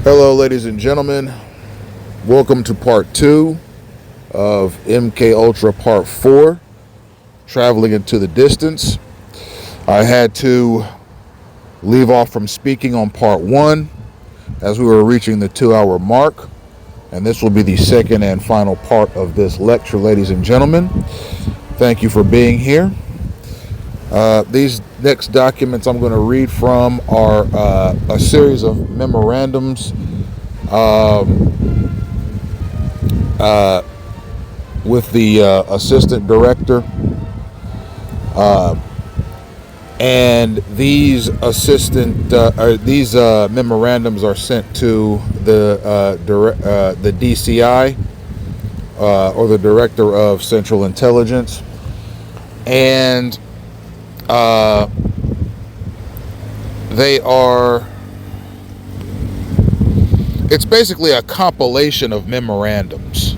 Hello, ladies and gentlemen. Welcome to part 2 of MK Ultra Part 4, Traveling into the Distance. I had to leave off from speaking on part 1 as we were reaching the 2-hour mark, and this will be the second and final part of this lecture, ladies and gentlemen. Thank you for being here. These next documents I'm going to read from are a series of memorandums with the assistant director, and these memorandums are sent to the DCI, or the Director of Central Intelligence, and it's basically a compilation of memorandums.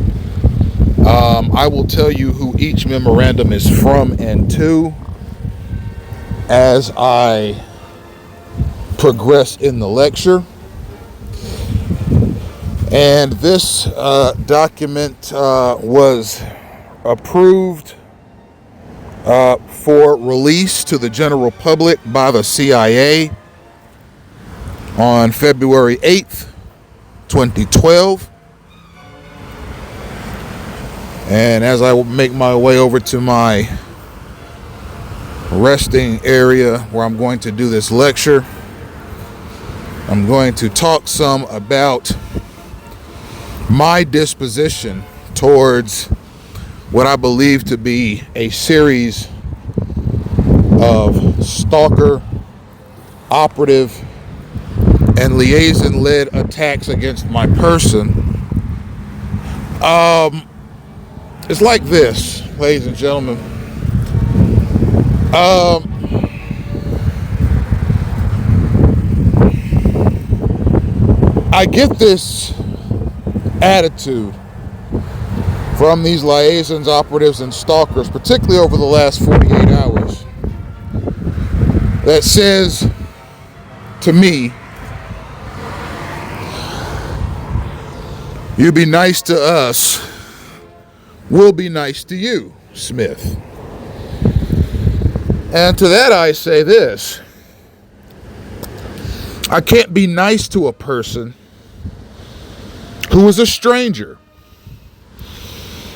I will tell you who each memorandum is from and to as I progress in the lecture. And this document was approved for release to the general public by the CIA on February 8th, 2012. And as I make my way over to my resting area where I'm going to do this lecture, I'm going to talk some about my disposition towards what I believe to be a series of stalker, operative, and liaison-led attacks against my person. It's like this, ladies and gentlemen. I get this attitude from these liaisons, operatives, and stalkers, particularly over the last 48 hours, that says to me, you be nice to us, we'll be nice to you, Smith. And to that I say this: I can't be nice to a person who is a stranger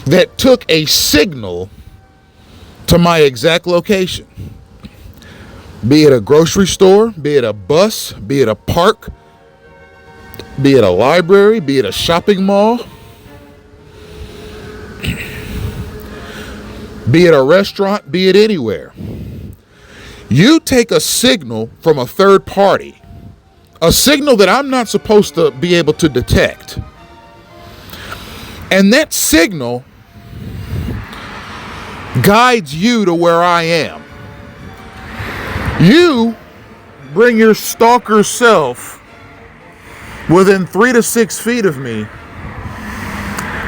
that took a signal to my exact location. Be it a grocery store, be it a bus, be it a park, be it a library, be it a shopping mall, be it a restaurant, be it anywhere. You take a signal from a third party, a signal that I'm not supposed to be able to detect, and that signal guides you to where I am. You bring your stalker self within 3 to 6 feet of me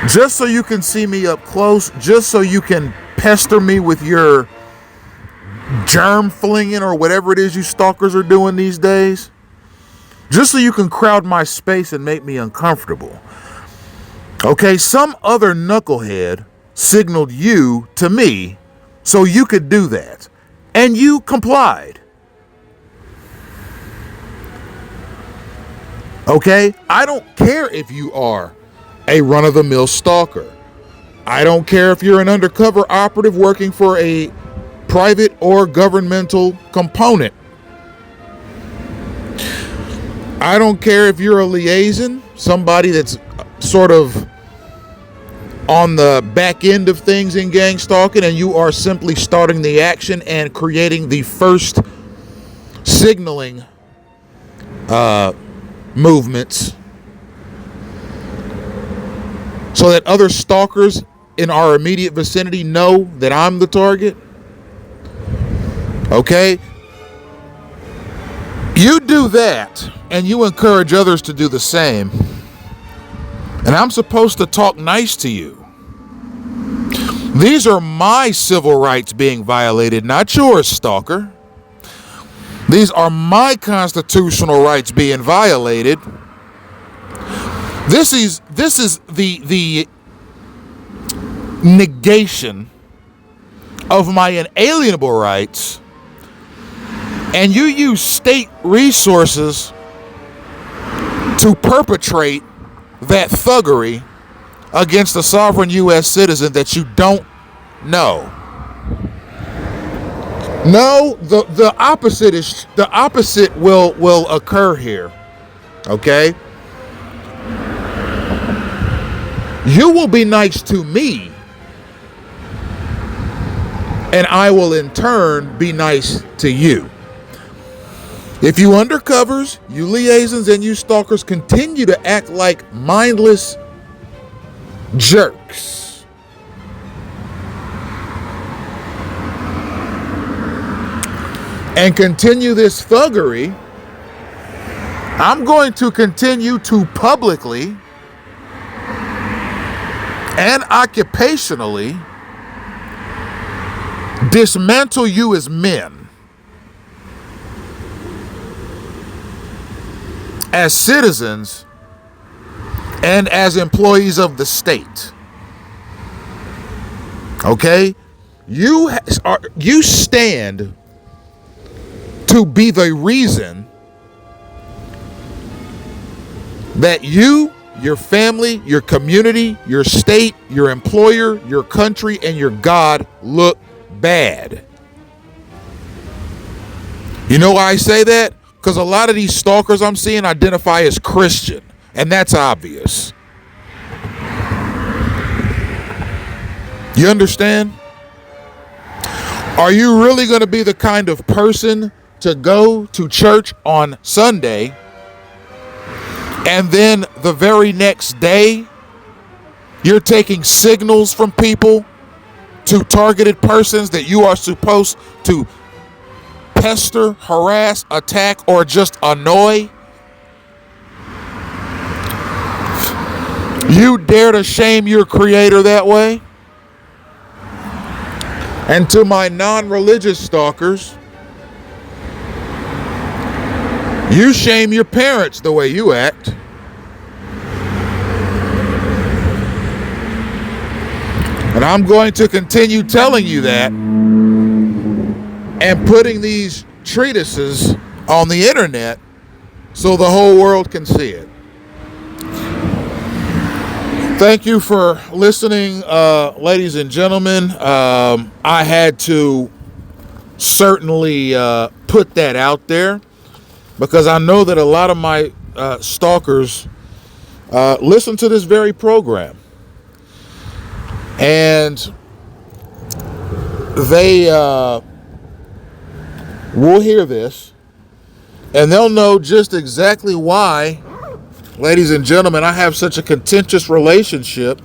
just so you can see me up close, just so you can pester me with your germ flinging or whatever it is you stalkers are doing these days, just so you can crowd my space and make me uncomfortable. Okay, some other knucklehead signaled you to me so you could do that, and you complied. Okay, I don't care if you are a run-of-the-mill stalker. I don't care if you're an undercover operative working for a private or governmental component. I don't care if you're a liaison, somebody that's sort of on the back end of things in gang stalking, and you are simply starting the action and creating the first signaling movements so that other stalkers in our immediate vicinity know that I'm the target. Okay? You do that, and you encourage others to do the same, and I'm supposed to talk nice to you. These are my civil rights being violated, not yours, stalker. These are my constitutional rights being violated, This is the negation of my inalienable rights, and you use state resources to perpetrate that thuggery against a sovereign U.S. citizen that you don't know. No, the opposite will occur here. Okay? You will be nice to me, and I will in turn be nice to you. If you undercovers, you liaisons, and you stalkers continue to act like mindless jerks, and continue this thuggery, I'm going to continue to publicly and occupationally dismantle you as men, as citizens, and as employees of the state. Okay? You stand to be the reason that you, your family, your community, your state, your employer, your country, and your God look bad. You know why I say that? Because a lot of these stalkers I'm seeing identify as Christian, and that's obvious. You understand? Are you really going to be the kind of person to go to church on Sunday, and then the very next day you're taking signals from people to targeted persons that you are supposed to pester, harass, attack, or just annoy? You dare to shame your creator that way? And to my non-religious stalkers, you shame your parents the way you act. And I'm going to continue telling you that and putting these treatises on the internet so the whole world can see it. Thank you for listening, ladies and gentlemen. I had to certainly put that out there because I know that a lot of my stalkers listen to this very program. And they will hear this, and they'll know just exactly why, ladies and gentlemen, I have such a contentious relationship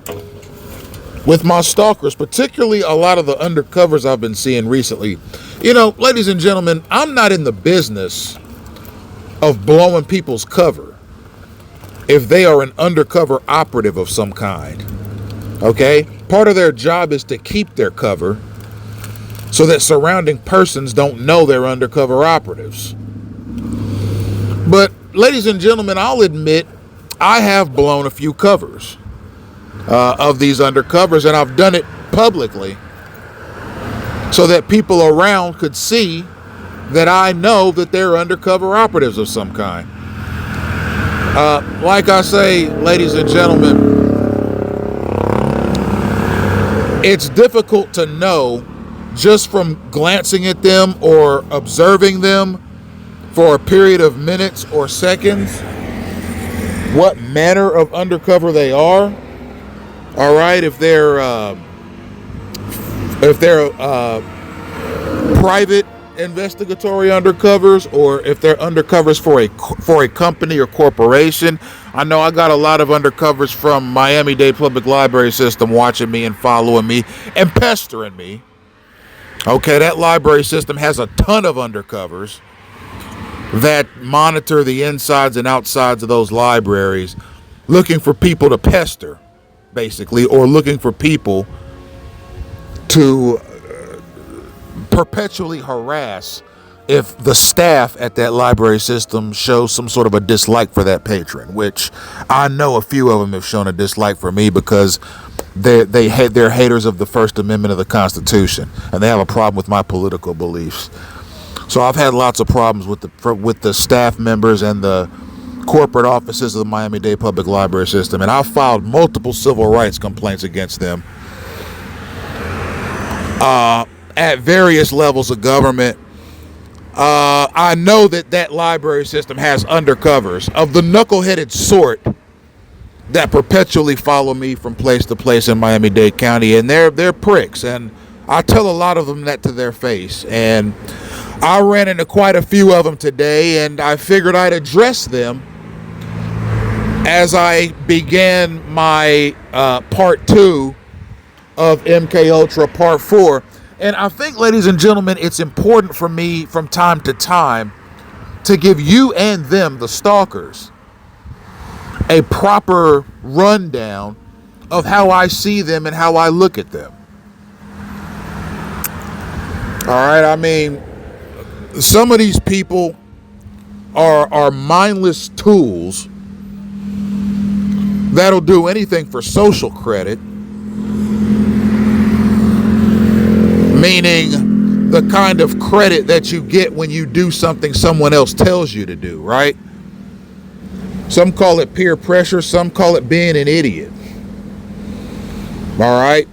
with my stalkers, particularly a lot of the undercovers I've been seeing recently. You know, ladies and gentlemen, I'm not in the business of blowing people's cover if they are an undercover operative of some kind. Okay? Part of their job is to keep their cover so that surrounding persons don't know they're undercover operatives. But, ladies and gentlemen, I'll admit I have blown a few covers of these undercovers, and I've done it publicly so that people around could see that I know that they're undercover operatives of some kind. Like I say, ladies and gentlemen, it's difficult to know just from glancing at them or observing them for a period of minutes or seconds what manner of undercover they are. All right, if they're private investigatory undercovers, or if they're undercovers for a company or corporation. I know I got a lot of undercovers from Miami-Dade Public Library System watching me and following me and pestering me. Okay, that library system has a ton of undercovers that monitor the insides and outsides of those libraries, looking for people to pester, basically, or looking for people to perpetually harass if the staff at that library system shows some sort of a dislike for that patron, which I know a few of them have shown a dislike for me because they're haters of the First Amendment of the Constitution, and they have a problem with my political beliefs. So I've had lots of problems with the staff members and the corporate offices of the Miami-Dade Public Library System, and I've filed multiple civil rights complaints against them at various levels of government. I know that library system has undercovers of the knuckleheaded sort that perpetually follow me from place to place in Miami-Dade County, and they're pricks, and I tell a lot of them that to their face. And I ran into quite a few of them today, and I figured I'd address them as I began my part 2 of MK Ultra Part 4. And I think, ladies and gentlemen, it's important for me from time to time to give you and them, the stalkers, a proper rundown of how I see them and how I look at them. All right, I mean, some of these people are mindless tools that'll do anything for social credit, meaning the kind of credit that you get when you do something someone else tells you to do, right? Some call it peer pressure, some call it being an idiot. All right?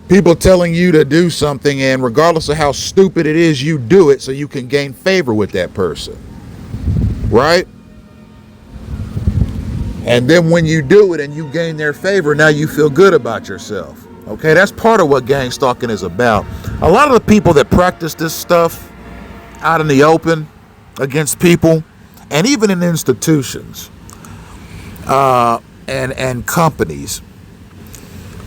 People telling you to do something, and regardless of how stupid it is, you do it so you can gain favor with that person. Right? And then when you do it and you gain their favor, now you feel good about yourself. Okay, that's part of what gang stalking is about. A lot of the people that practice this stuff out in the open against people, and even in institutions and companies,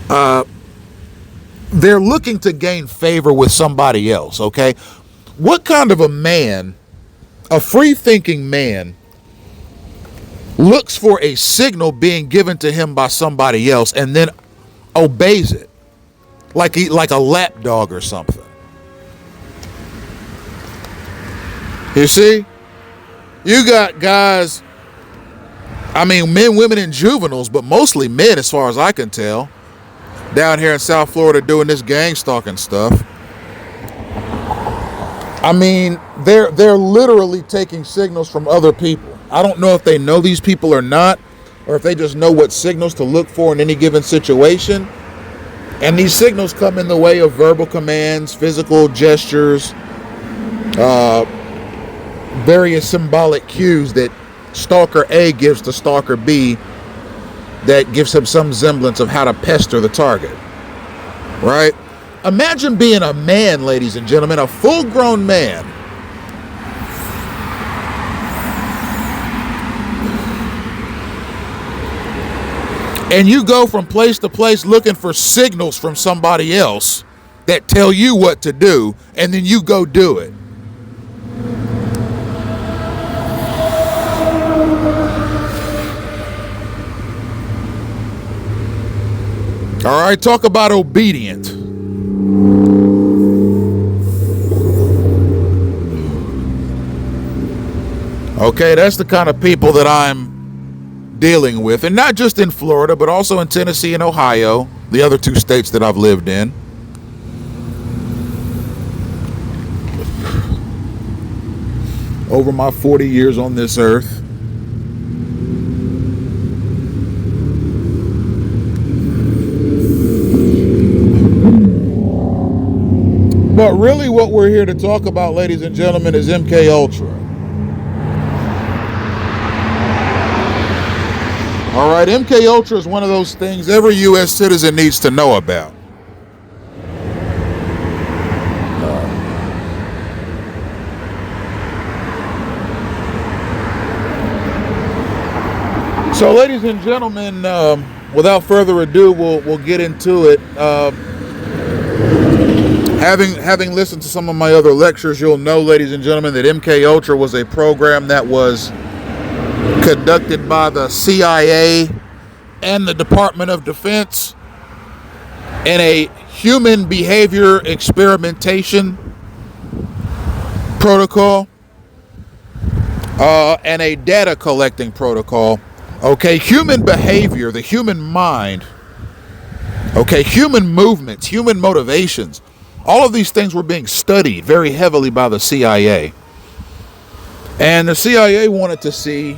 they're looking to gain favor with somebody else, okay? What kind of a man, a free-thinking man, looks for a signal being given to him by somebody else and then obeys it like a lap dog or something? You see? You got guys, I mean, men, women, and juveniles, but mostly men as far as I can tell, down here in South Florida doing this gang stalking stuff. I mean, they're literally taking signals from other people. I don't know if they know these people or not, or if they just know what signals to look for in any given situation. And these signals come in the way of verbal commands, physical gestures, various symbolic cues that Stalker A gives to Stalker B that gives him some semblance of how to pester the target, right? Imagine being a man, ladies and gentlemen, a full-grown man, and you go from place to place looking for signals from somebody else that tell you what to do, and then you go do it. All right, talk about obedient. Okay, that's the kind of people that I'm dealing with, and not just in Florida, but also in Tennessee and Ohio, the other two states that I've lived in. Over my 40 years on this earth. But really what we're here to talk about, ladies and gentlemen, is MK Ultra. All right, MK Ultra is one of those things every U.S. citizen needs to know about. So, ladies and gentlemen, without further ado, we'll get into it. Having listened to some of my other lectures, you'll know, ladies and gentlemen, that MK Ultra was a program that was conducted by the CIA and the Department of Defense in a human behavior experimentation protocol and a data collecting protocol. Okay, human behavior, the human mind, okay, human movements, human motivations, all of these things were being studied very heavily by the CIA. And the CIA wanted to see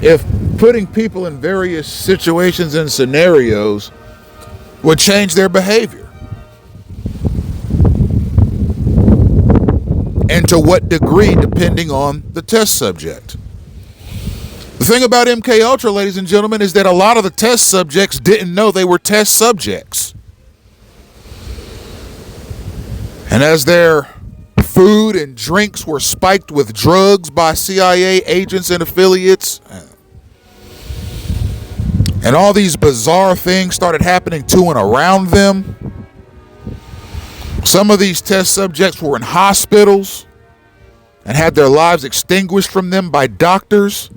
if putting people in various situations and scenarios would change their behavior. And to what degree, depending on the test subject. The thing about MK Ultra, ladies and gentlemen, is that a lot of the test subjects didn't know they were test subjects. And as their food and drinks were spiked with drugs by CIA agents and affiliates, and all these bizarre things started happening to and around them, some of these test subjects were in hospitals and had their lives extinguished from them by doctors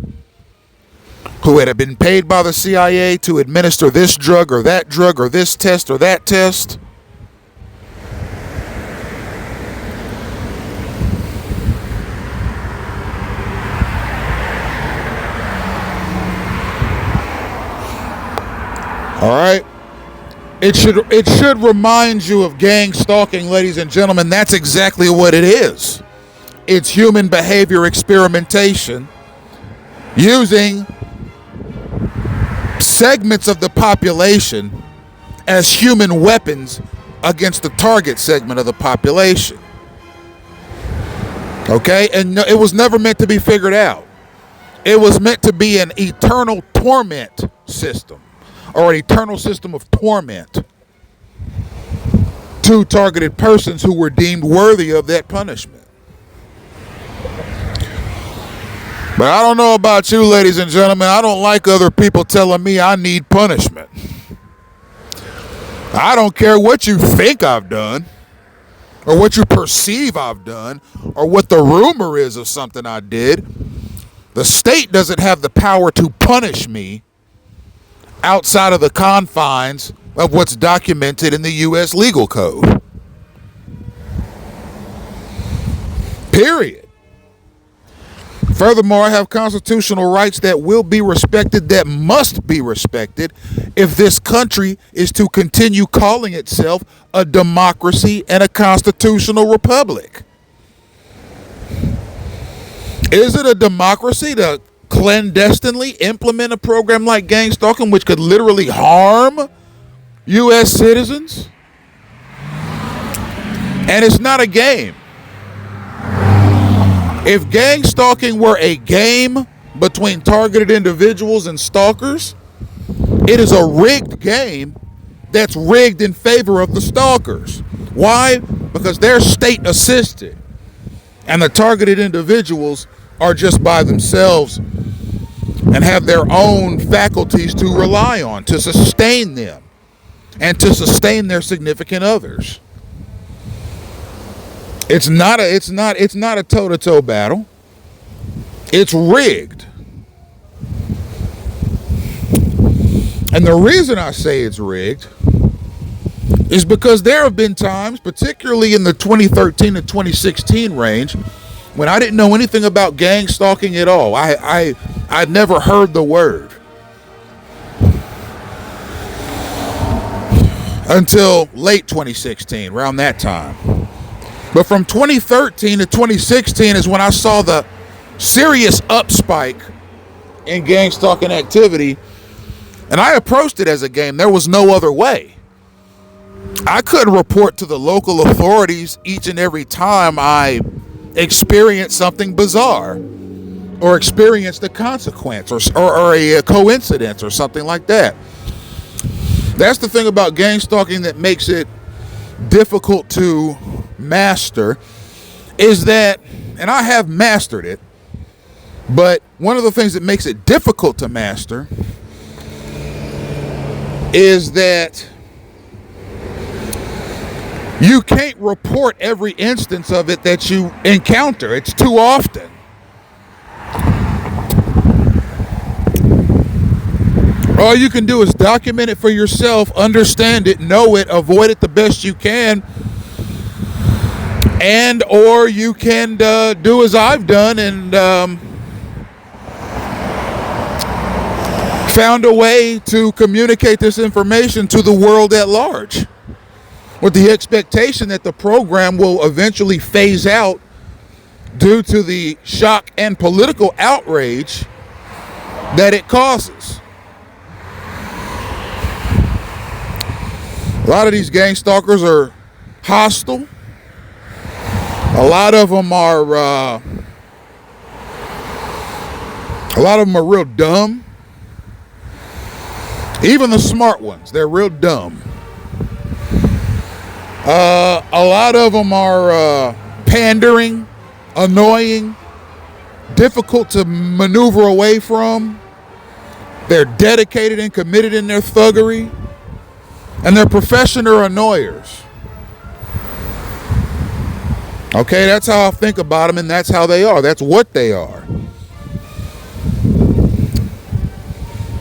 who had been paid by the CIA to administer this drug or this test or that test. All right. It should remind you of gang stalking, ladies and gentlemen. That's exactly what it is. It's human behavior experimentation using segments of the population as human weapons against the target segment of the population. Okay? And it was never meant to be figured out. It was meant to be an eternal torment system, or an eternal system of torment to targeted persons who were deemed worthy of that punishment. But I don't know about you, ladies and gentlemen. I don't like other people telling me I need punishment. I don't care what you think I've done, or what you perceive I've done, or what the rumor is of something I did. The state doesn't have the power to punish me outside of the confines of what's documented in the U.S. legal code. Period. Furthermore, I have constitutional rights that will be respected, that must be respected, if this country is to continue calling itself a democracy and a constitutional republic. Is it a democracy to clandestinely implement a program like gang stalking, which could literally harm U.S. citizens? And it's not a game. If gang stalking were a game between targeted individuals and stalkers, it is a rigged game that's rigged in favor of the stalkers. Why? Because they're state assisted, and the targeted individuals are just by themselves and have their own faculties to rely on to sustain them and to sustain their significant others. It's not a toe-to-toe battle. It's rigged. And the reason I say it's rigged is because there have been times, particularly in the 2013 to 2016 range, when I didn't know anything about gang stalking at all. I'd never heard the word until late 2016, around that time. But from 2013 to 2016 is when I saw the serious upspike in gang stalking activity, and I approached it as a game. There was no other way. I couldn't report to the local authorities each and every time I experienced something bizarre or experienced a consequence or a coincidence or something like that. That's the thing about gang stalking that makes it difficult to master, is that, and I have mastered it, but one of the things that makes it difficult to master is that you can't report every instance of it that you encounter. It's too often. All you can do is document it for yourself, understand it, know it, avoid it the best you can, And or you can do as I've done and found a way to communicate this information to the world at large, with the expectation that the program will eventually phase out due to the shock and political outrage that it causes. A lot of these gang stalkers are hostile. A lot of them are real dumb. Even the smart ones, they're real dumb. A lot of them are pandering, annoying, difficult to maneuver away from. They're dedicated and committed in their thuggery, and they're professional annoyers. Okay, that's how I think about them, and that's how they are. That's what they are.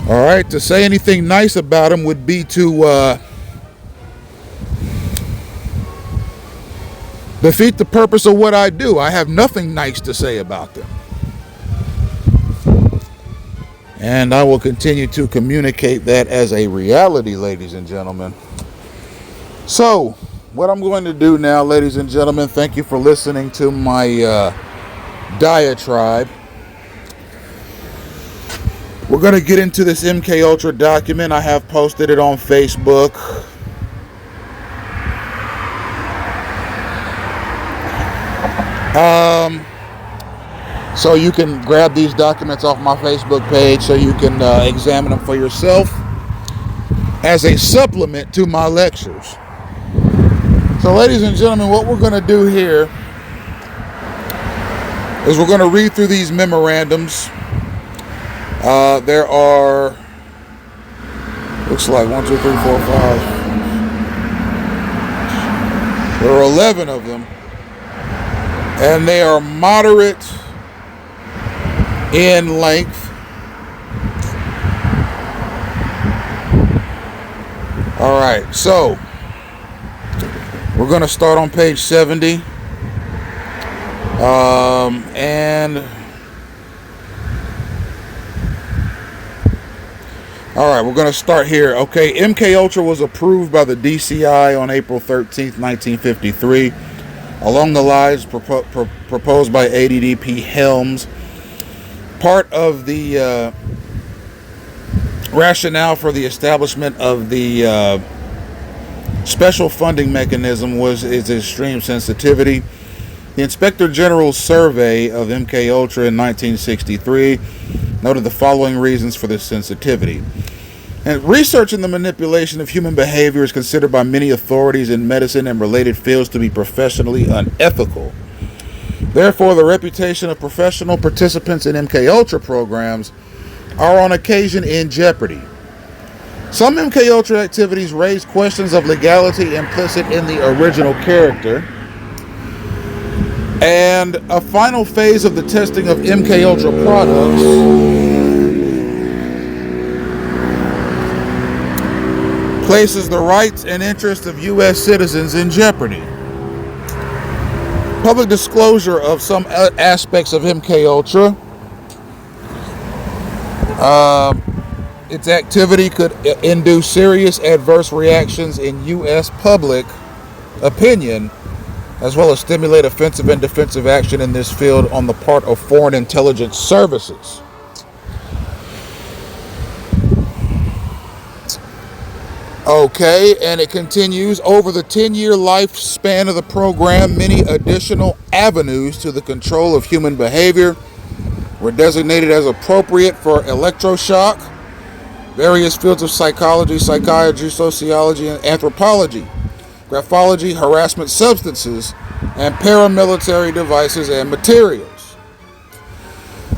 All right, to say anything nice about them would be to defeat the purpose of what I do. I have nothing nice to say about them. And I will continue to communicate that as a reality, ladies and gentlemen. So, what I'm going to do now, ladies and gentlemen, thank you for listening to my diatribe. We're going to get into this MK Ultra document. I have posted it on Facebook. So you can grab these documents off my Facebook page so you can examine them for yourself as a supplement to my lectures. So, ladies and gentlemen, what we're going to do here is we're going to read through these memorandums. There are, looks like 1, 2, 3, 4, 5. There are 11 of them, and they are moderate in length. All right, so we're going to start on page 70, and all right, we're going to start here. Okay, MK Ultra was approved by the DCI on April 13th, 1953, along the lines proposed by ADDP Helms. Part of the rationale for the establishment of the special funding mechanism was its extreme sensitivity. The Inspector General's survey of MK Ultra in 1963 noted the following reasons for this sensitivity. And research in the manipulation of human behavior is considered by many authorities in medicine and related fields to be professionally unethical. Therefore, the reputation of professional participants in MK Ultra programs are on occasion in jeopardy. Some MK Ultra activities raise questions of legality implicit in the original character. And a final phase of the testing of MK Ultra products places the rights and interests of U.S. citizens in jeopardy. Public disclosure of some aspects of MK Ultra. Its activity could induce serious adverse reactions in U.S. public opinion, as well as stimulate offensive and defensive action in this field on the part of foreign intelligence services. Okay, and it continues. Over the 10-year lifespan of the program, many additional avenues to the control of human behavior were designated as appropriate for electroshock, various fields of psychology, psychiatry, sociology, and anthropology, graphology, harassment substances, and paramilitary devices and materials.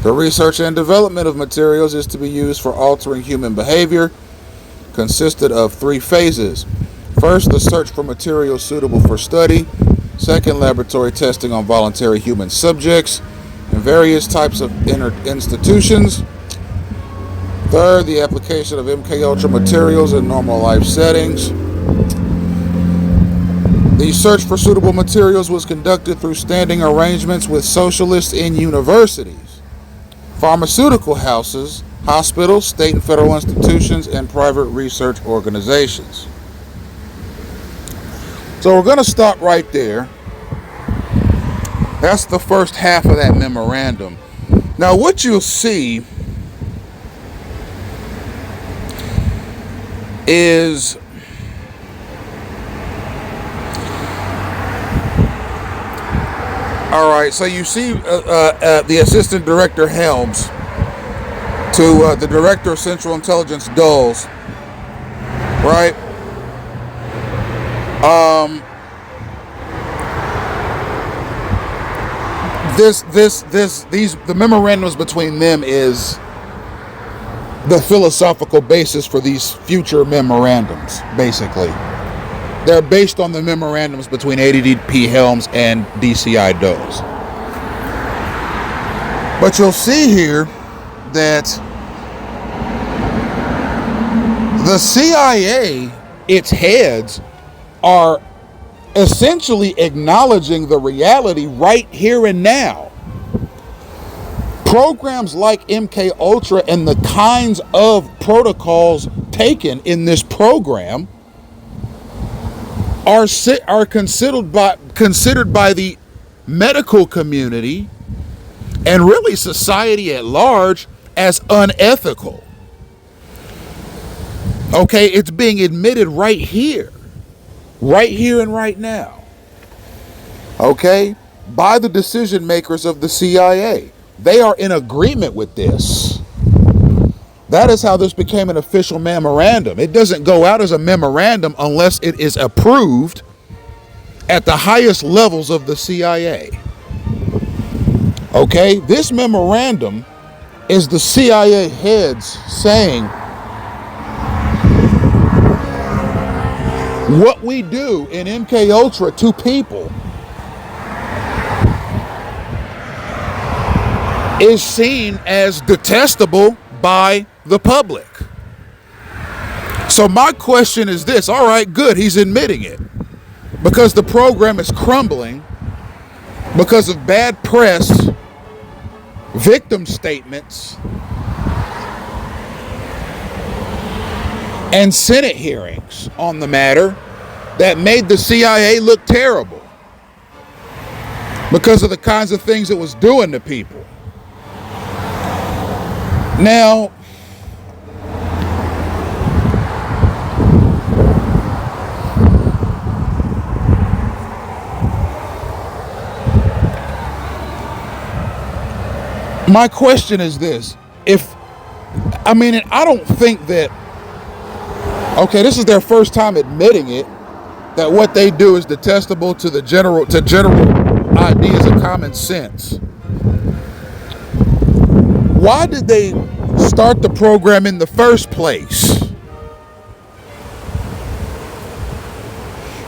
The research and development of materials is to be used for altering human behavior consisted of 3 phases. First, the search for materials suitable for study. Second, laboratory testing on voluntary human subjects in various types of institutions. Third, the application of MK Ultra materials in normal life settings. The search for suitable materials was conducted through standing arrangements with socialists in universities, pharmaceutical houses, hospitals, state and federal institutions, and private research organizations. So we're going to stop right there. That's the first half of that memorandum. Now what you'll see is all right, so you see the assistant director Helms to the director of Central Intelligence Dulles, right? The memorandums between them is the philosophical basis for these future memorandums, basically. They're based on the memorandums between ADDP Helms and DCI Dulles. But you'll see here that the CIA, its heads, are essentially acknowledging the reality right here and now. Programs like MK Ultra and the kinds of protocols taken in this program are considered by the medical community and really society at large as unethical. Okay, it's being admitted right here and right now. Okay, by the decision makers of the CIA. They are in agreement with this. That is how this became an official memorandum. It doesn't go out as a memorandum unless it is approved at the highest levels of the CIA. Okay, this memorandum is the CIA heads saying, what we do in MK Ultra to people is seen as detestable by the public. So my question is this: all right, good, he's admitting it, because the program is crumbling because of bad press, victim statements, and Senate hearings on the matter that made the CIA look terrible because of the kinds of things it was doing to people. Now, my question is this: I don't think that, okay, this is their first time admitting it, that what they do is detestable to general ideas of common sense. Why did they start the program in the first place?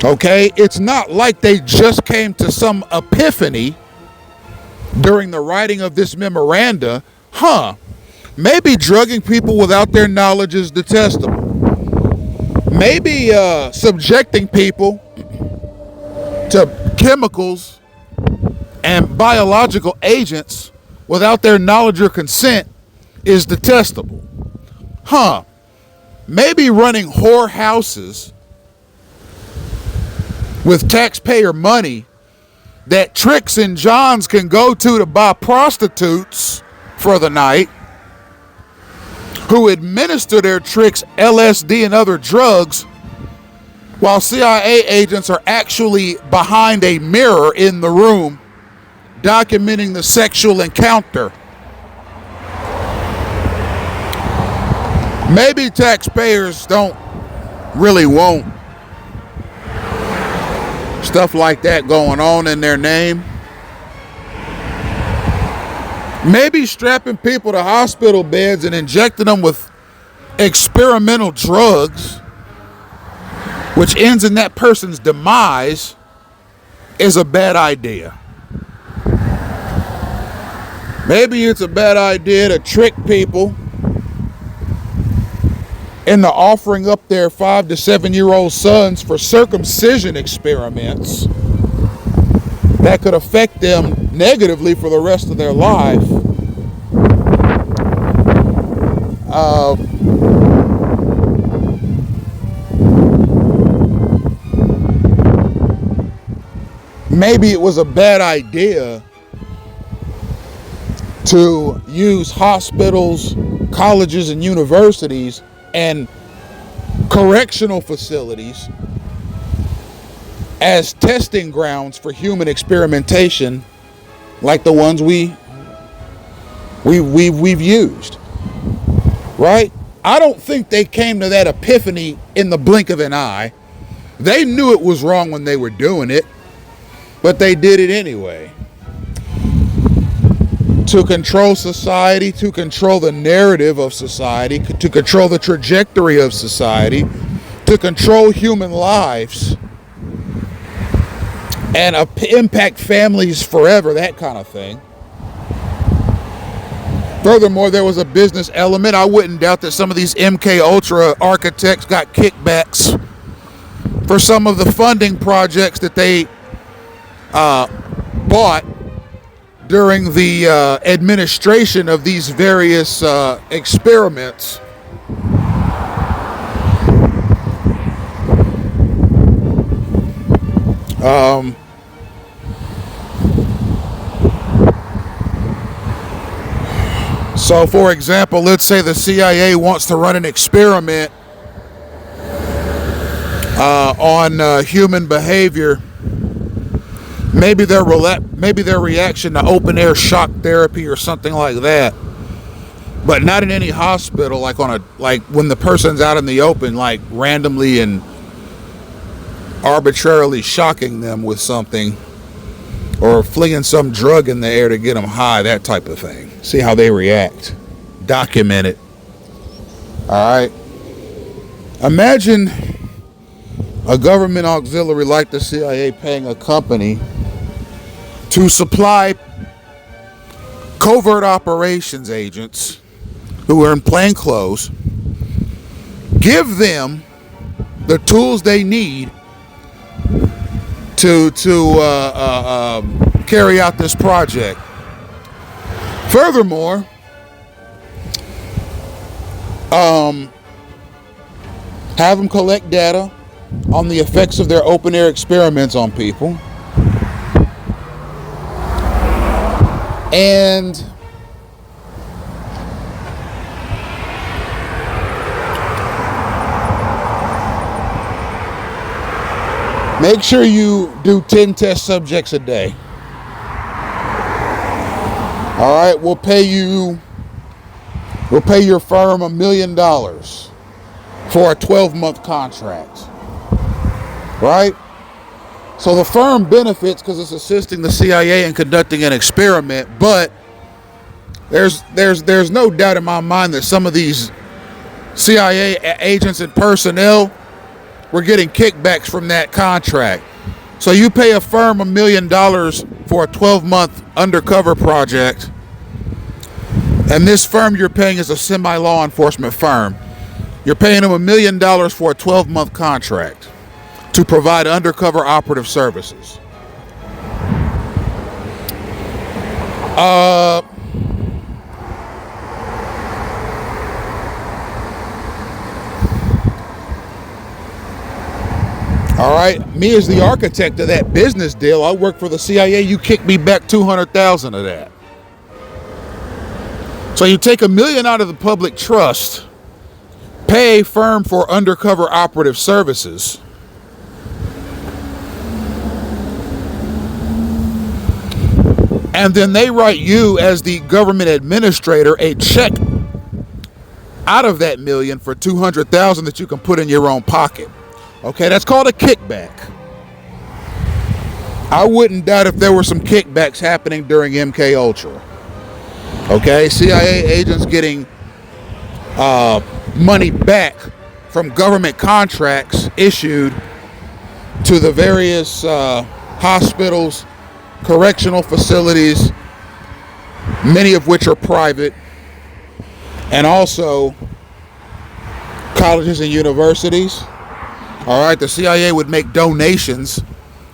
Okay, it's not like they just came to some epiphany during the writing of this memoranda. Maybe drugging people without their knowledge is detestable. Maybe subjecting people to chemicals and biological agents without their knowledge or consent is detestable. Maybe running whorehouses with taxpayer money that Tricks and Johns can go to buy prostitutes for the night, who administer their tricks LSD and other drugs, while CIA agents are actually behind a mirror in the room documenting the sexual encounter. Maybe taxpayers don't really want stuff like that going on in their name. Maybe strapping people to hospital beds and injecting them with experimental drugs, which ends in that person's demise, is a bad idea. Maybe it's a bad idea to trick people in the offering up their 5 to 7-year-old sons for circumcision experiments that could affect them negatively for the rest of their life. Maybe it was a bad idea to use hospitals, colleges, and universities and correctional facilities as testing grounds for human experimentation, like the ones we've used, right? I don't think they came to that epiphany in the blink of an eye. They knew it was wrong when they were doing it, but they did it anyway. To control society, to control the narrative of society, to control the trajectory of society, to control human lives, and impact families forever, that kind of thing. Furthermore, there was a business element. I wouldn't doubt that some of these MK Ultra architects got kickbacks for some of the funding projects that they bought during the administration of these various experiments. So, for example, let's say the CIA wants to run an experiment on human behavior. Maybe their reaction to open air shock therapy or something like that, but not in any hospital. Like when the person's out in the open, like randomly and arbitrarily shocking them with something, or flinging some drug in the air to get them high, that type of thing. See how they react. Document it. All right. Imagine a government auxiliary like the CIA paying a company to supply covert operations agents who are in plain clothes, give them the tools they need to carry out this project. Furthermore, have them collect data on the effects of their open air experiments on people, and make sure you do 10 test subjects a day. All right, we'll pay your firm $1 million for a 12-month contract. Right? So the firm benefits because it's assisting the CIA in conducting an experiment, but there's no doubt in my mind that some of these CIA agents and personnel were getting kickbacks from that contract. So you pay a firm $1 million for a 12-month undercover project, and this firm you're paying is a semi-law enforcement firm. You're paying them $1 million for a 12-month contract to provide undercover operative services. All right, me as the architect of that business deal, I work for the CIA, you kick me back $200,000 of that. So you take $1 million out of the public trust, pay a firm for undercover operative services, and then they write you as the government administrator a check out of that $1 million for $200,000 that you can put in your own pocket. Okay, that's called a kickback. I wouldn't doubt if there were some kickbacks happening during MK Ultra. Okay, CIA agents getting money back from government contracts issued to the various hospitals, correctional facilities, many of which are private, and also colleges and universities. All right, the CIA would make donations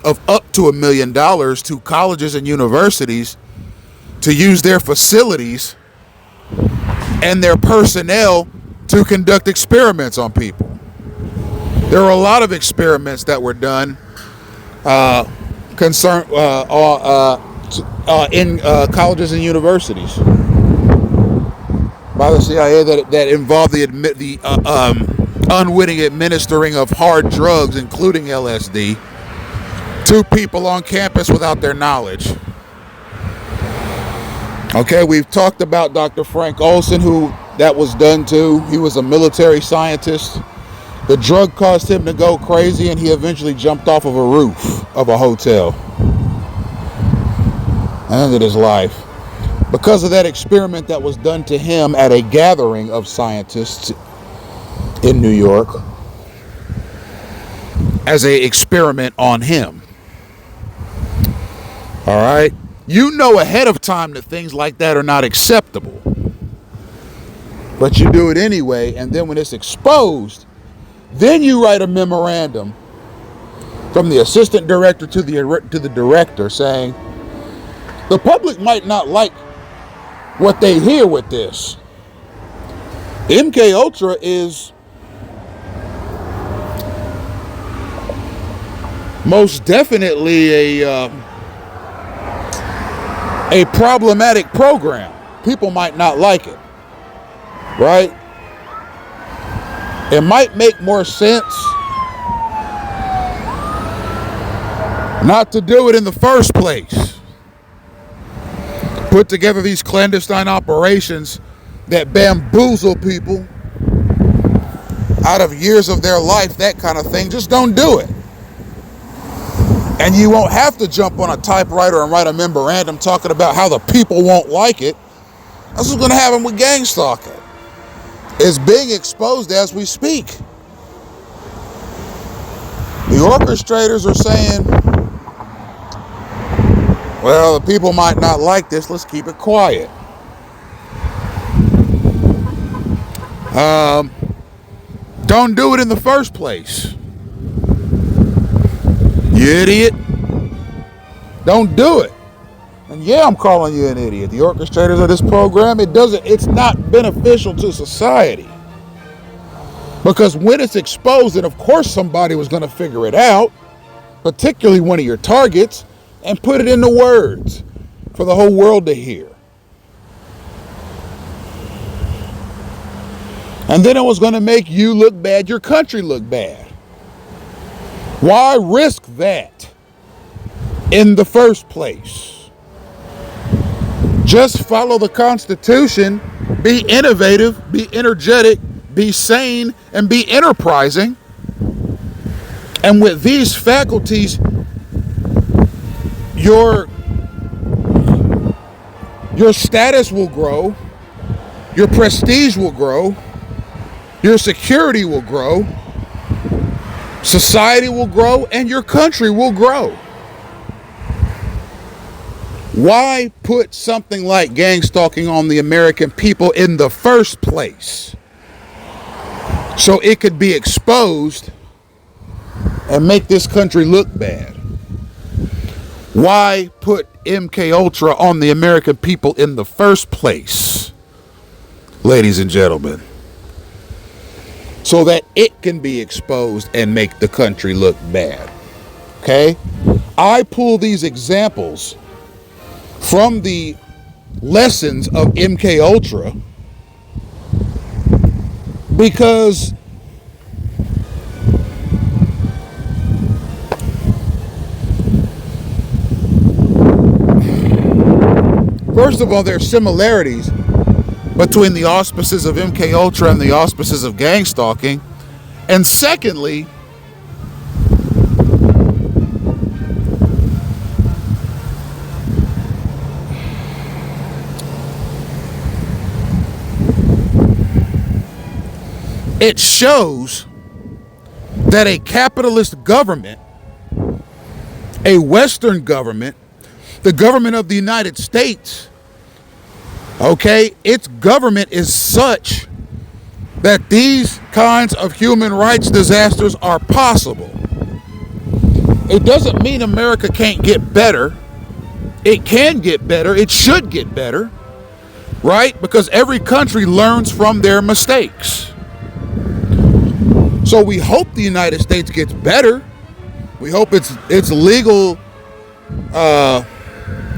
of up to $1 million to colleges and universities to use their facilities and their personnel to conduct experiments on people. There were a lot of experiments that were done in colleges and universities by the CIA that involved the unwitting administering of hard drugs, including LSD, to people on campus without their knowledge. Okay, we've talked about Dr. Frank Olson, who that was done to. He was a military scientist. The drug caused him to go crazy, and he eventually jumped off of a roof of a hotel and ended his life because of that experiment that was done to him at a gathering of scientists in New York as an experiment on him. All right? You know ahead of time that things like that are not acceptable, but you do it anyway, and then when it's exposed, then you write a memorandum from the assistant director to the director saying, the public might not like what they hear with this. MK Ultra is most definitely a problematic program. People might not like it, right? It might make more sense not to do it in the first place. Put together these clandestine operations that bamboozle people out of years of their life, that kind of thing. Just don't do it. And you won't have to jump on a typewriter and write a memorandum talking about how the people won't like it. That's what's going to happen with gang stalking. It's being exposed as we speak. The orchestrators are saying, well, the people might not like this. Let's keep it quiet. Don't do it in the first place. You idiot. Don't do it. And yeah, I'm calling you an idiot. The orchestrators of this program, it's not beneficial to society. Because when it's exposed, and of course somebody was going to figure it out, particularly one of your targets, and put it into words for the whole world to hear. And then it was going to make you look bad, your country look bad. Why risk that in the first place? Just follow the Constitution, be innovative, be energetic, be sane, and be enterprising. And with these faculties, your status will grow, your prestige will grow, your security will grow, society will grow, and your country will grow. Why put something like gang stalking on the American people in the first place? So it could be exposed and make this country look bad. Why put MK Ultra on the American people in the first place, ladies and gentlemen? So that it can be exposed and make the country look bad. Okay? I pull these examples from the lessons of MK Ultra because first of all, there are similarities between the auspices of MK Ultra and the auspices of gang stalking. And secondly, it shows that a capitalist government, a Western government, the government of the United States, okay, its government is such that these kinds of human rights disasters are possible. It doesn't mean America can't get better. It can get better. It should get better, right? Because every country learns from their mistakes. So we hope the United States gets better. We hope its legal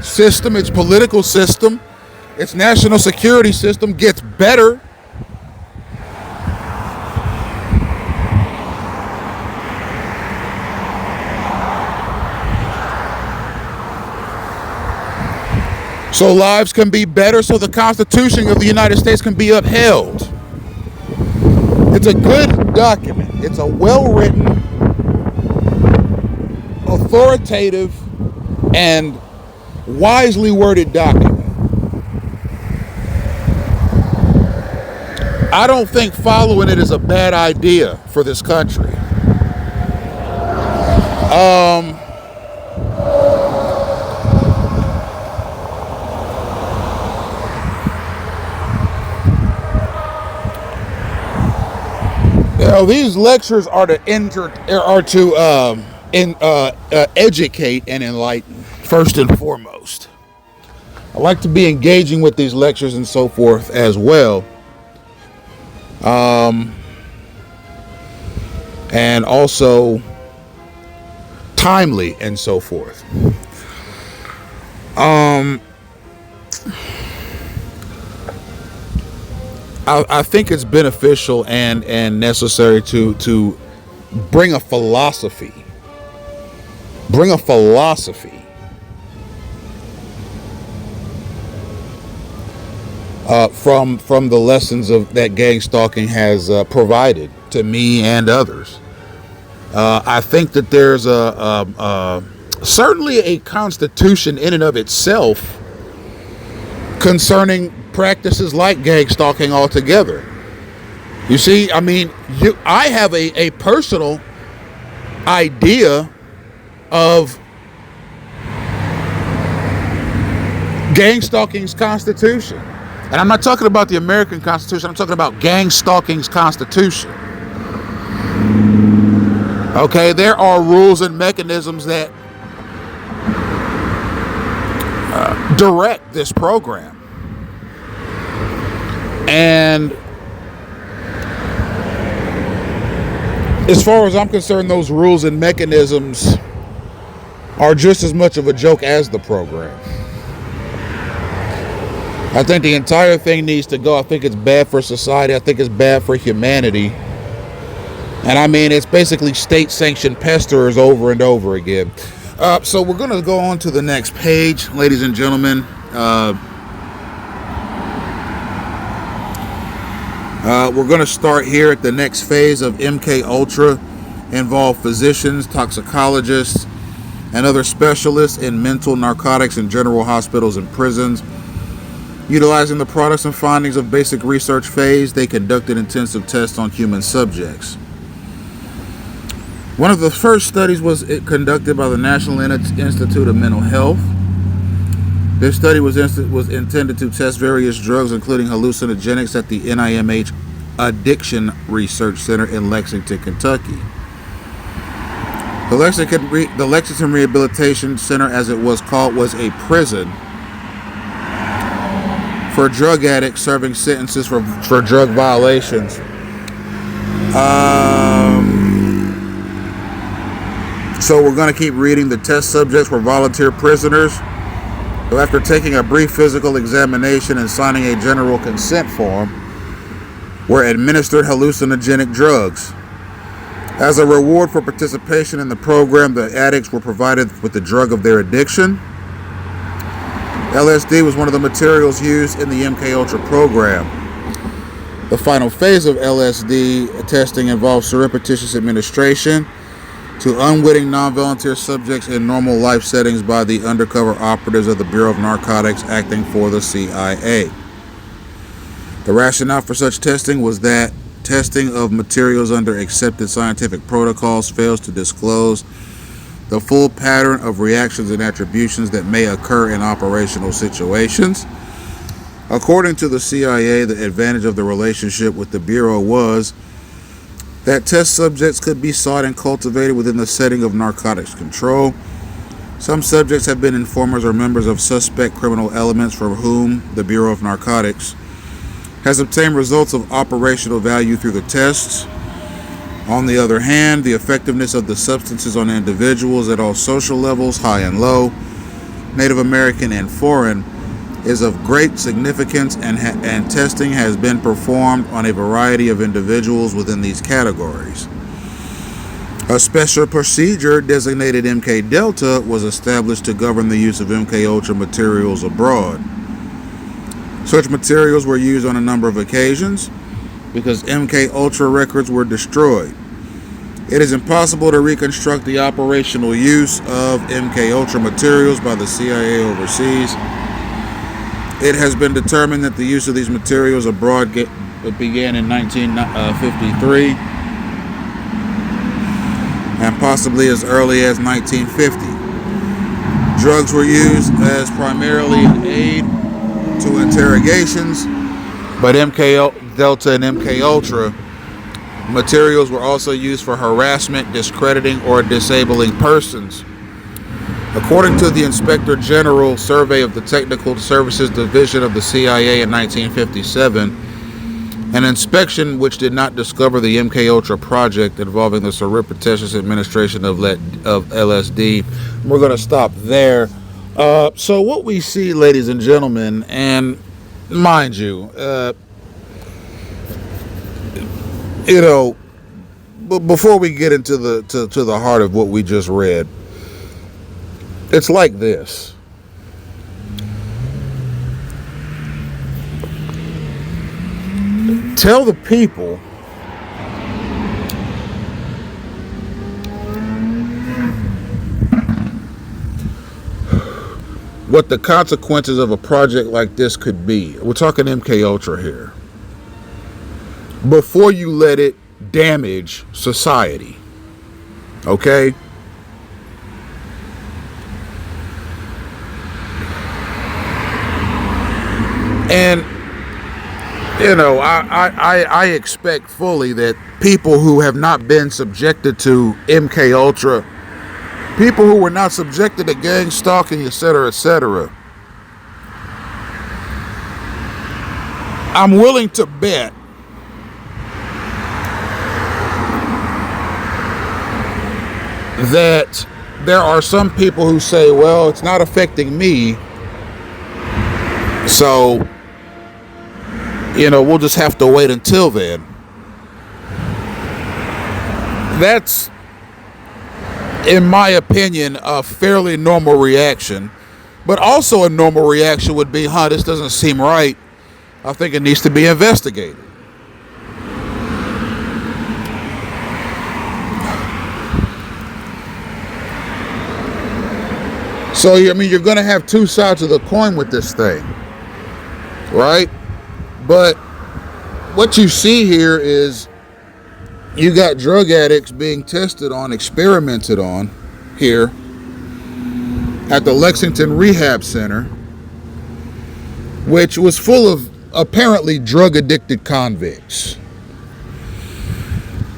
system, its political system, its national security system gets better. So lives can be better, so the Constitution of the United States can be upheld. It's a good document. It's a well-written, authoritative, and wisely worded document. I don't think following it is a bad idea for this country. These lectures are to educate and enlighten, first and foremost. I like to be engaging with these lectures and so forth as well. And also timely and so forth. I think it's beneficial and necessary to bring a philosophy. From the lessons that gang stalking has provided to me and others. I think that there's certainly a constitution in and of itself concerning practices like gang stalking altogether. You see, I mean, I have a personal idea of gang stalking's constitution. And I'm not talking about the American Constitution, I'm talking about gang stalking's constitution. Okay, there are rules and mechanisms that direct this program. And as far as I'm concerned, those rules and mechanisms are just as much of a joke as the program. I think the entire thing needs to go. I think it's bad for society. I think it's bad for humanity. And I mean, it's basically state-sanctioned pesterers over and over again. So we're going to go on to the next page, ladies and gentlemen. We're going to start here at the next phase of MK Ultra, involve physicians, toxicologists, and other specialists in mental, narcotics, and general hospitals and prisons. Utilizing the products and findings of basic research phase, they conducted intensive tests on human subjects. One of the first studies was conducted by the National Institute of Mental Health. This study was intended to test various drugs, including hallucinogenics, at the NIMH Addiction Research Center in Lexington, Kentucky. The Lexington Rehabilitation Center, as it was called, was a prison for drug addicts serving sentences for drug violations. So we're going to keep reading. The test subjects were volunteer prisoners who, after taking a brief physical examination and signing a general consent form, were administered hallucinogenic drugs. As a reward for participation in the program, the addicts were provided with the drug of their addiction. LSD was one of the materials used in the MK Ultra program. The final phase of LSD testing involved surreptitious administration to unwitting non-volunteer subjects in normal life settings by the undercover operatives of the Bureau of Narcotics acting for the CIA. The rationale for such testing was that testing of materials under accepted scientific protocols fails to disclose the full pattern of reactions and attributions that may occur in operational situations. According to the CIA, the advantage of the relationship with the Bureau was that test subjects could be sought and cultivated within the setting of narcotics control. Some subjects have been informers or members of suspect criminal elements for whom the Bureau of Narcotics has obtained results of operational value through the tests. On the other hand, the effectiveness of the substances on individuals at all social levels, high and low, Native American and foreign, is of great significance, and testing has been performed on a variety of individuals within these categories. A special procedure designated MK Delta was established to govern the use of MK Ultra materials abroad. Such materials were used on a number of occasions because MK Ultra records were destroyed. It is impossible to reconstruct the operational use of MK Ultra materials by the CIA overseas. It has been determined that the use of these materials abroad began in 1953 and possibly as early as 1950. Drugs were used as primarily an aid to interrogations, but MK Delta and MK Ultra materials were also used for harassment, discrediting, or disabling persons. According to the Inspector General Survey of the Technical Services Division of the CIA in 1957, an inspection which did not discover the MK Ultra project involving the surreptitious administration of LSD. We're going to stop there. So what we see, ladies and gentlemen, and mind you, before we get into the heart of what we just read, it's like this. Tell the people what the consequences of a project like this could be. We're talking MK Ultra here. Before you let it damage society. Okay? And I expect fully that people who have not been subjected to MK Ultra, people who were not subjected to gang stalking, etc., etc., I'm willing to bet that there are some people who say, well, it's not affecting me, so we'll just have to wait until then. That's, in my opinion, a fairly normal reaction. But also a normal reaction would be, this doesn't seem right. I think it needs to be investigated. So, you're going to have two sides of the coin with this thing, right? But what you see here is you got drug addicts being tested on, experimented on here at the Lexington Rehab Center, which was full of apparently drug-addicted convicts.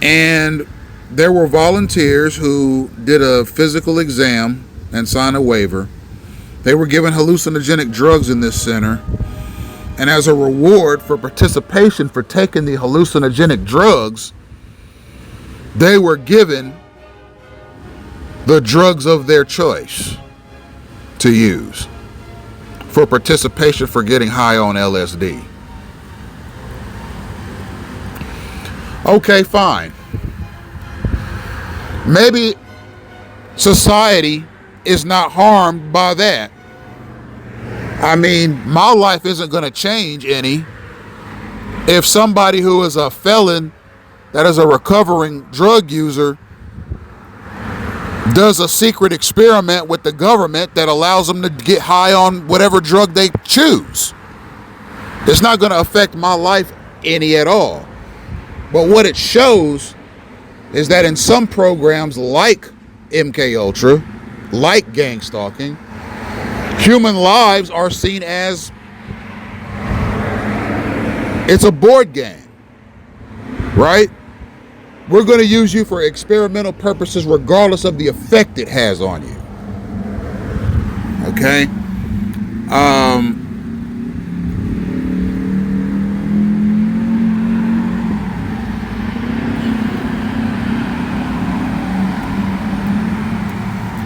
And there were volunteers who did a physical exam and signed a waiver. They were given hallucinogenic drugs in this center. And as a reward for participation for taking the hallucinogenic drugs, they were given the drugs of their choice to use for participation for getting high on LSD. Okay, fine. Maybe society is not harmed by that. My life isn't going to change any if somebody who is a felon, that is a recovering drug user, does a secret experiment with the government that allows them to get high on whatever drug they choose. It's not going to affect my life any at all. But what it shows is that in some programs like MK Ultra, like gang stalking, human lives are seen as it's a board game, right? We're going to use you for experimental purposes regardless of the effect it has on you. Okay?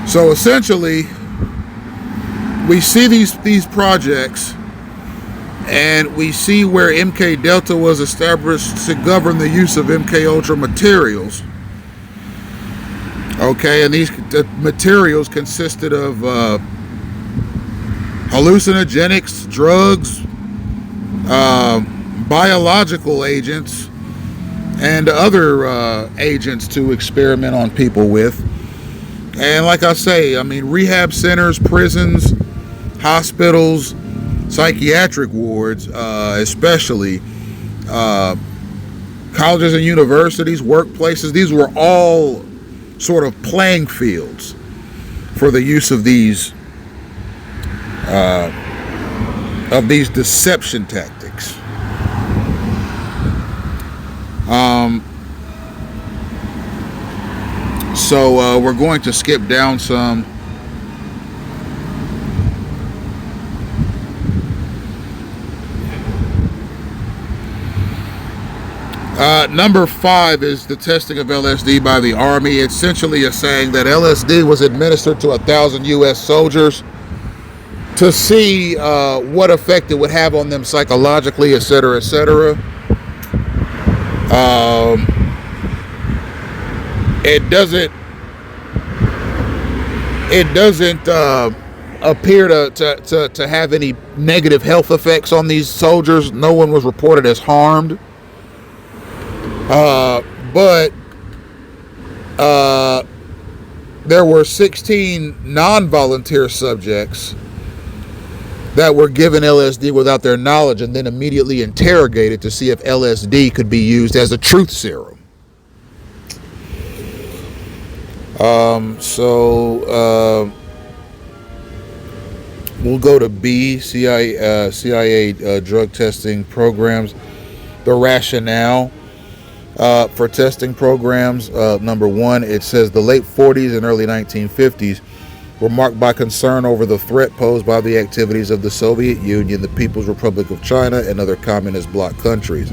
So essentially, we see these projects, and we see where MK Delta was established to govern the use of MK Ultra materials. Okay, and these materials consisted of hallucinogenics, drugs, biological agents, and other agents to experiment on people with. And like I say, I mean, rehab centers, prisons, hospitals, psychiatric wards, especially, colleges and universities, workplaces, these were all sort of playing fields for the use of these deception tactics. So we're going to skip down some. Number 5 is the testing of LSD by the Army. Essentially is saying that LSD was administered to 1,000 U.S. soldiers to see what effect it would have on them psychologically, etc., etc. It doesn't appear to have any negative health effects on these soldiers. No one was reported as harmed. But there were 16 non-volunteer subjects that were given LSD without their knowledge and then immediately interrogated to see if LSD could be used as a truth serum. We'll go to B, CIA drug testing programs. The rationale for testing programs, number 1, it says the late 40s and early 1950s were marked by concern over the threat posed by the activities of the Soviet Union, the People's Republic of China, and other communist bloc countries.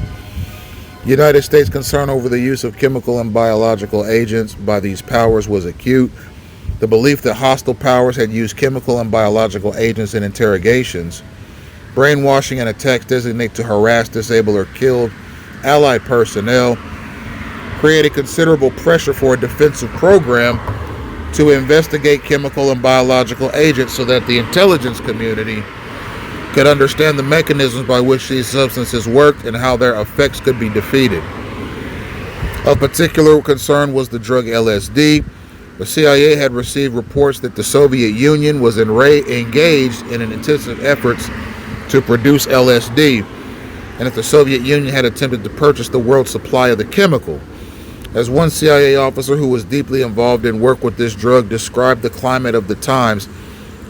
United States concern over the use of chemical and biological agents by these powers was acute. The belief that hostile powers had used chemical and biological agents in interrogations, brainwashing, and attacks designated to harass, disable, or kill Allied personnel created considerable pressure for a defensive program to investigate chemical and biological agents so that the intelligence community could understand the mechanisms by which these substances worked and how their effects could be defeated. Of particular concern was the drug LSD. The CIA had received reports that the Soviet Union was engaged in an intensive efforts to produce LSD, and that the Soviet Union had attempted to purchase the world's supply of the chemical. As one CIA officer who was deeply involved in work with this drug described the climate of the times,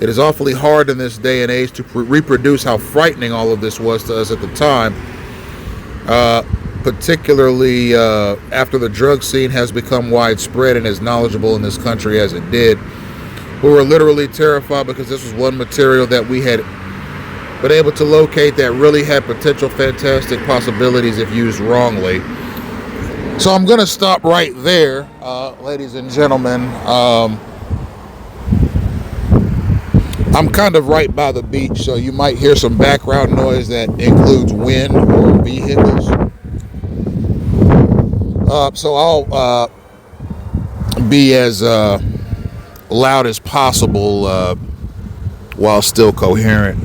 it is awfully hard in this day and age to reproduce how frightening all of this was to us at the time, particularly after the drug scene has become widespread and as knowledgeable in this country as it did. We were literally terrified because this was one material that we had been able to locate that really had potential fantastic possibilities if used wrongly. So I'm going to stop right there, ladies and gentlemen. I'm kind of right by the beach, so you might hear some background noise that includes wind or vehicles. So I'll be as loud as possible while still coherent.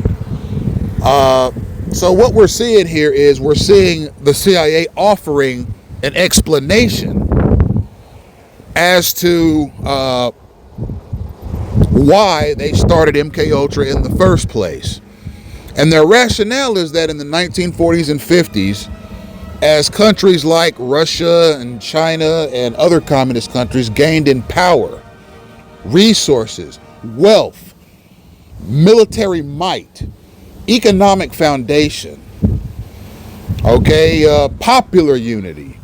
So what we're seeing here is we're seeing the CIA offering an explanation as to why they started MK Ultra in the first place. And their rationale is that in the 1940s and 50s, as countries like Russia and China and other communist countries gained in power, resources, wealth, military might, economic foundation, popular unity,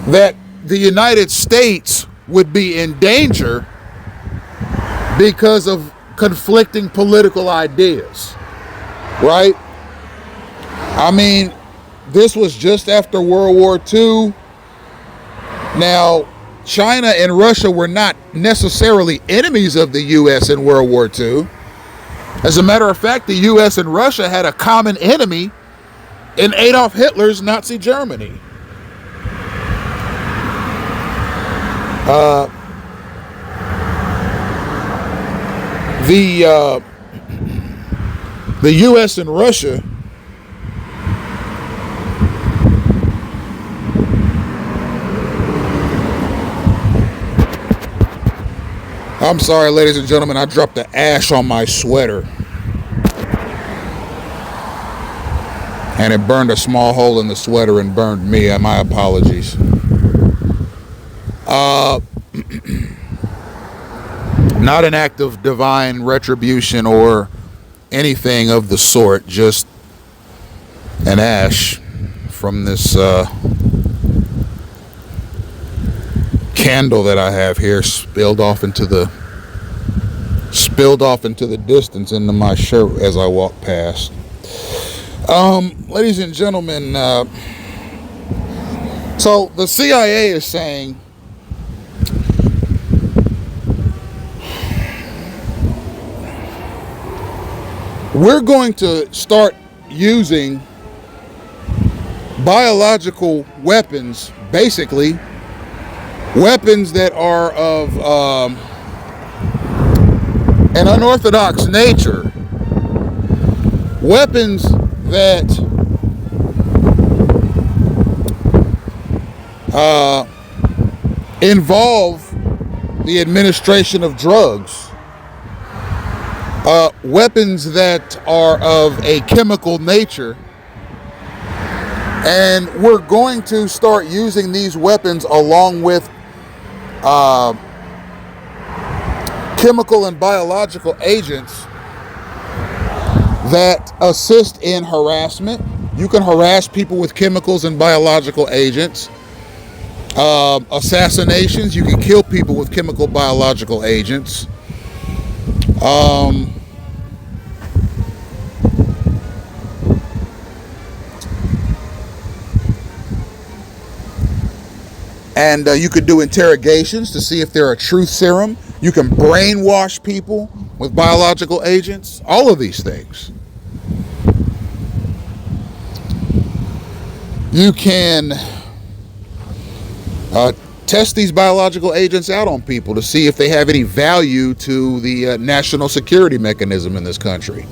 that the United States would be in danger because of conflicting political ideas, right? I mean, this was just after World War II. Now, China and Russia were not necessarily enemies of the U.S. in World War II. As a matter of fact, the U.S. and Russia had a common enemy in Adolf Hitler's Nazi Germany. The U.S. and Russia I'm sorry, ladies and gentlemen, I dropped the ash on my sweater. And it burned a small hole in the sweater and burned me. My apologies. Not an act of divine retribution or anything of the sort, just an ash from this candle that I have here spilled off into the distance into my shirt as I walk past. Ladies and gentlemen, so the CIA is saying we're going to start using biological weapons, basically weapons that are of an unorthodox nature, weapons that involve the administration of drugs, weapons that are of a chemical nature, and we're going to start using these weapons along with chemical and biological agents that assist in harassment. You can harass people with chemicals and biological agents. Assassinations, you can kill people with chemical biological agents. And you could do interrogations to see if they're a truth serum. You can brainwash people with biological agents. All of these things. You can test these biological agents out on people to see if they have any value to the national security mechanism in this country.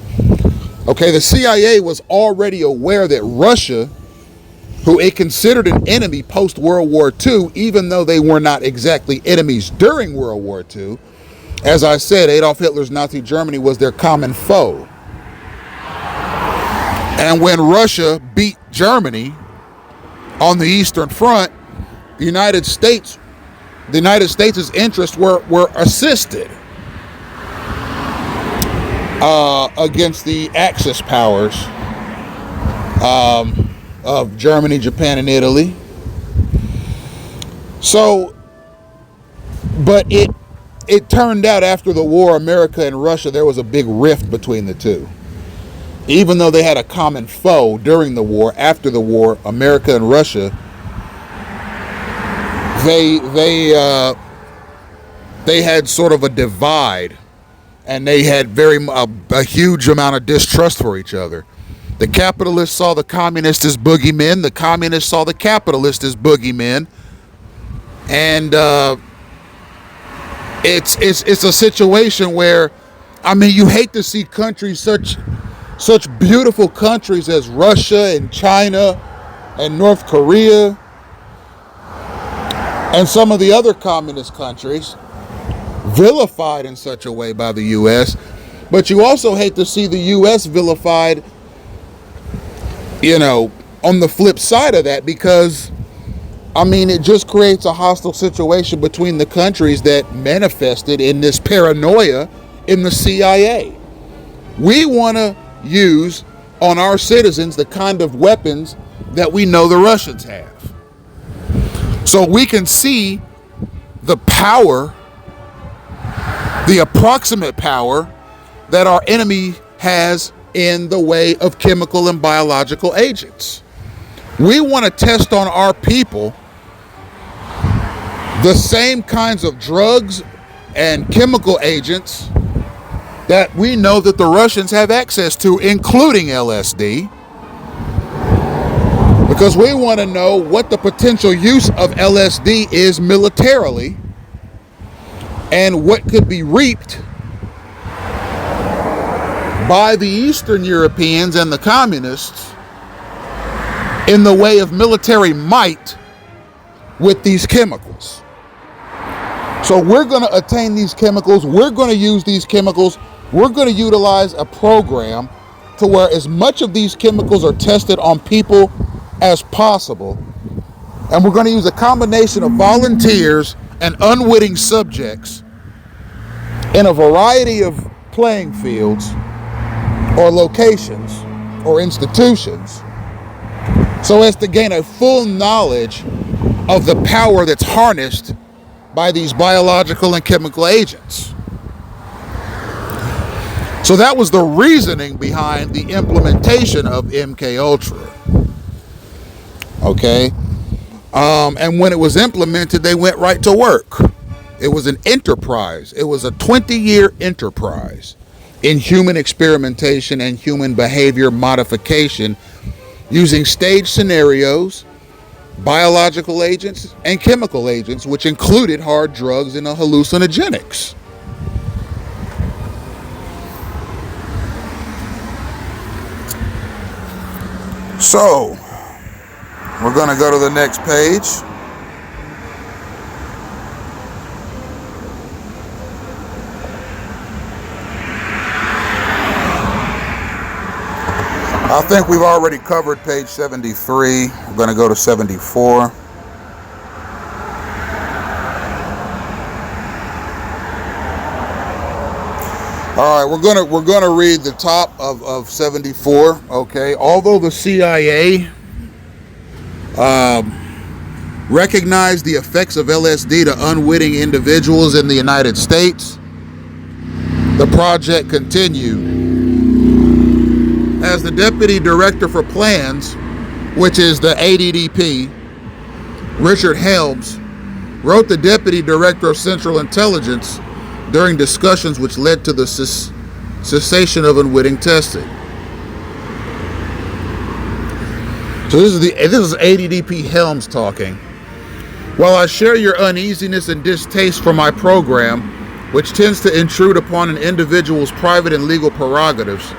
Okay, the CIA was already aware that Russia, who it considered an enemy post-World War II, even though they were not exactly enemies during World War II. As I said, Adolf Hitler's Nazi Germany was their common foe. And when Russia beat Germany on the Eastern Front, the United States' interests were assisted against the Axis powers of Germany, Japan, and Italy. So, but it turned out after the war, America and Russia, there was a big rift between the two. Even though they had a common foe during the war, after the war, America and Russia, they had sort of a divide, and they had a huge amount of distrust for each other. The capitalists saw the communists as boogeymen. The communists saw the capitalists as boogeymen. And it's a situation where, I mean, you hate to see countries, such beautiful countries as Russia and China and North Korea and some of the other communist countries vilified in such a way by the U.S. But you also hate to see the U.S. vilified, you know, on the flip side of that, because, I mean, it just creates a hostile situation between the countries that manifested in this paranoia in the CIA. We want to use on our citizens the kind of weapons that we know the Russians have. So we can see the power, the approximate power that our enemy has in the way of chemical and biological agents. We want to test on our people the same kinds of drugs and chemical agents that we know that the Russians have access to, including LSD, because we want to know what the potential use of LSD is militarily and what could be reaped by the Eastern Europeans and the communists in the way of military might with these chemicals. So we're going to attain these chemicals, we're going to use these chemicals, we're going to utilize a program to where as much of these chemicals are tested on people as possible, and we're going to use a combination of volunteers and unwitting subjects in a variety of playing fields or locations or institutions, so as to gain a full knowledge of the power that's harnessed by these biological and chemical agents. So that was the reasoning behind the implementation of MK Ultra. Okay, and when it was implemented, they went right to work. It was an enterprise. It was a 20-year enterprise in human experimentation and human behavior modification using stage scenarios, biological agents, and chemical agents, which included hard drugs and hallucinogenics. So, we're going to go to the next page. I think we've already covered page 73. We're going to go to 74. All right, we're gonna read the top of 74. Okay, although the CIA recognized the effects of LSD to unwitting individuals in the United States, the project continued. As the Deputy Director for Plans, which is the ADDP, Richard Helms, wrote the Deputy Director of Central Intelligence during discussions which led to the cessation of unwitting testing. So this is ADDP Helms talking. While I share your uneasiness and distaste for my program, which tends to intrude upon an individual's private and legal prerogatives,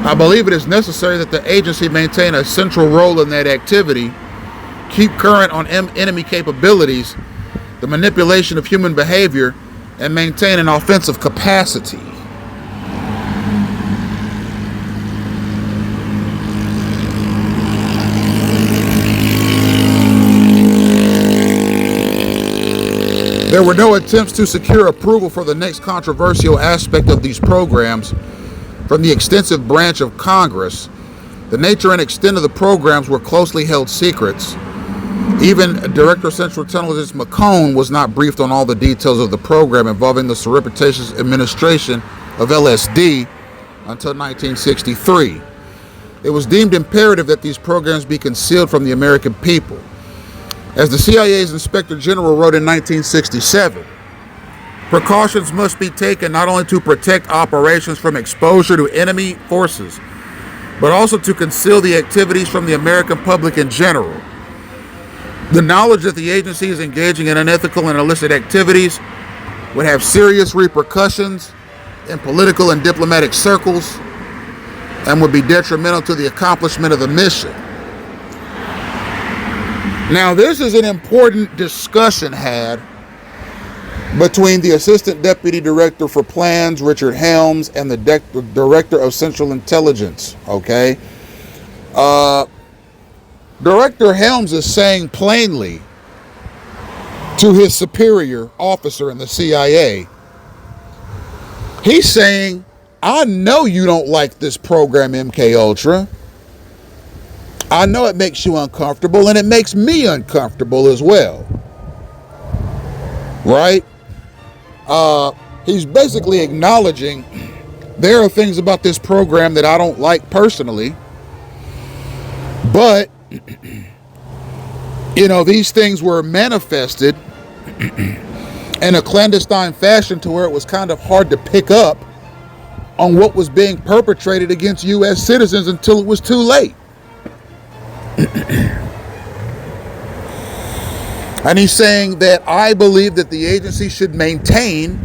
I believe it is necessary that the agency maintain a central role in that activity, keep current on enemy capabilities, the manipulation of human behavior, and maintain an offensive capacity. There were no attempts to secure approval for the next controversial aspect of these programs from the extensive branch of Congress. The nature and extent of the programs were closely held secrets. Even Director of Central Intelligence McCone was not briefed on all the details of the program involving the surreptitious administration of LSD until 1963. It was deemed imperative that these programs be concealed from the American people. As the CIA's Inspector General wrote in 1967, precautions must be taken not only to protect operations from exposure to enemy forces, but also to conceal the activities from the American public in general. The knowledge that the agency is engaging in unethical and illicit activities would have serious repercussions in political and diplomatic circles and would be detrimental to the accomplishment of the mission. Now, this is an important discussion had between the Assistant Deputy Director for Plans, Richard Helms, and the Director of Central Intelligence, okay? Director Helms is saying plainly to his superior officer in the CIA, he's saying, I know you don't like this program MK Ultra. I know it makes you uncomfortable, and it makes me uncomfortable as well. Right? He's basically acknowledging there are things about this program that I don't like personally, but, these things were manifested in a clandestine fashion to where it was kind of hard to pick up on what was being perpetrated against U.S. citizens until it was too late. And he's saying that I believe that the agency should maintain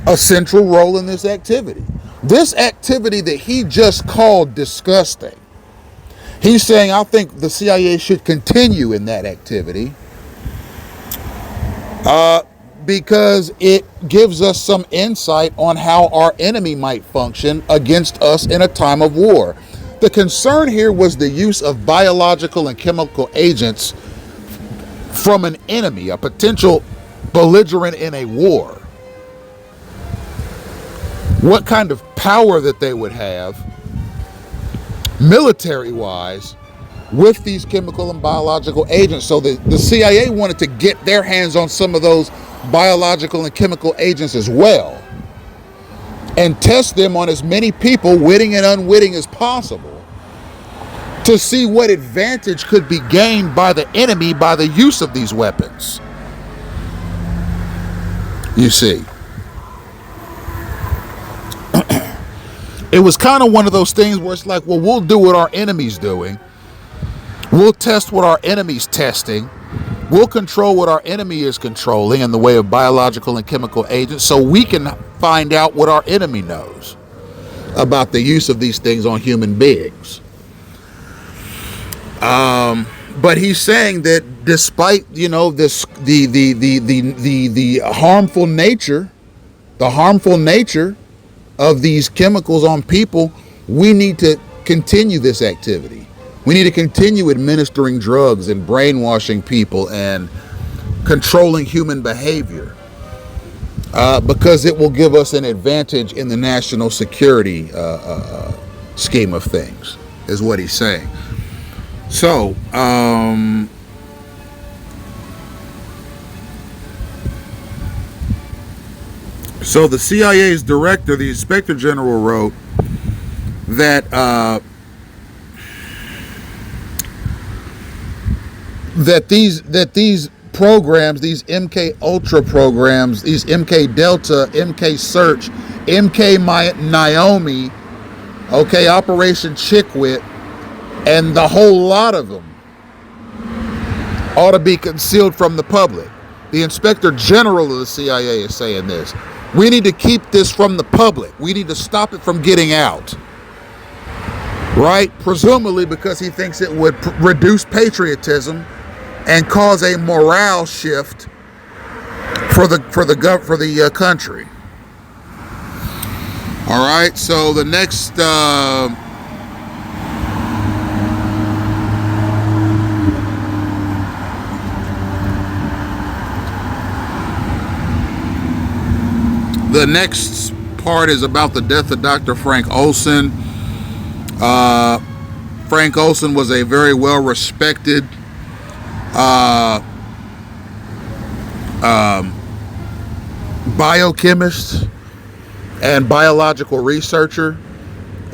a central role in this activity. This activity that he just called disgusting, he's saying I think the CIA should continue in that activity because it gives us some insight on how our enemy might function against us in a time of war. The concern here was the use of biological and chemical agents from an enemy, a potential belligerent in a war. What kind of power that they would have, military-wise, with these chemical and biological agents. So the CIA wanted to get their hands on some of those biological and chemical agents as well, and test them on as many people, witting and unwitting, as possible, to see what advantage could be gained by the enemy by the use of these weapons. You see, it was kind of one of those things where it's like, well, we'll do what our enemy's doing. We'll test what our enemy's testing. We'll control what our enemy is controlling in the way of biological and chemical agents, so we can find out what our enemy knows about the use of these things on human beings. But he's saying that despite, this the harmful nature of these chemicals on people, we need to continue this activity. We need to continue administering drugs and brainwashing people and controlling human behavior because it will give us an advantage in the national security scheme of things, is what he's saying. So, the CIA's director, the Inspector General, wrote that these programs, these MK Ultra programs, these MK Delta, MK Search, MK Naomi, Operation Chickwit, and the whole lot of them ought to be concealed from the public. The Inspector General of the CIA is saying this. We need to keep this from the public. We need to stop it from getting out. Right? Presumably because he thinks it would reduce patriotism and cause a morale shift for the country. All right. So the next part is about the death of Dr. Frank Olson. Frank Olson was a very well-respected biochemist and biological researcher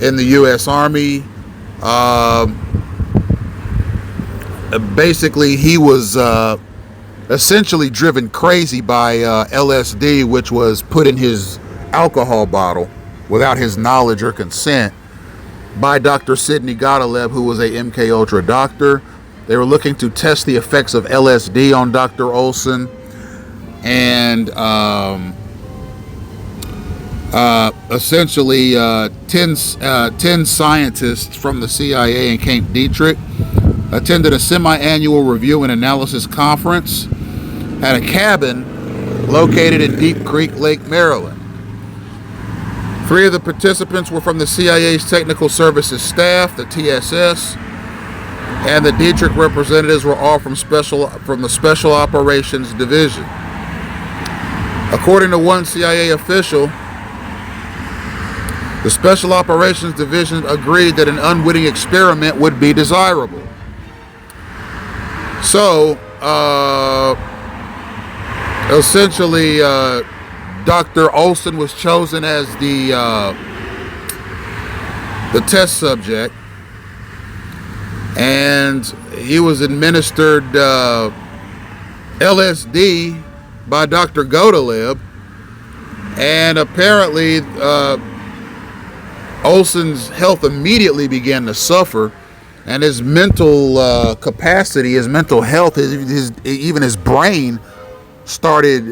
in the U.S. Army. Basically, he was essentially driven crazy by LSD, which was put in his alcohol bottle without his knowledge or consent by Dr. Sidney Godalev, who was a MK Ultra doctor. They were looking to test the effects of LSD on Dr. Olson, and essentially 10 scientists from the CIA and Camp Dietrich attended a semi-annual review and analysis conference at a cabin located in Deep Creek Lake, Maryland. 3 of the participants were from the CIA's Technical Services Staff, the TSS, and the Dietrich representatives were all from the Special Operations Division. According to one CIA official, the Special Operations Division agreed that an unwitting experiment would be desirable. So, essentially, Dr. Olson was chosen as the test subject, and he was administered LSD by Dr. Godaleb, and apparently Olson's health immediately began to suffer, and his mental capacity, his mental health, even his brain started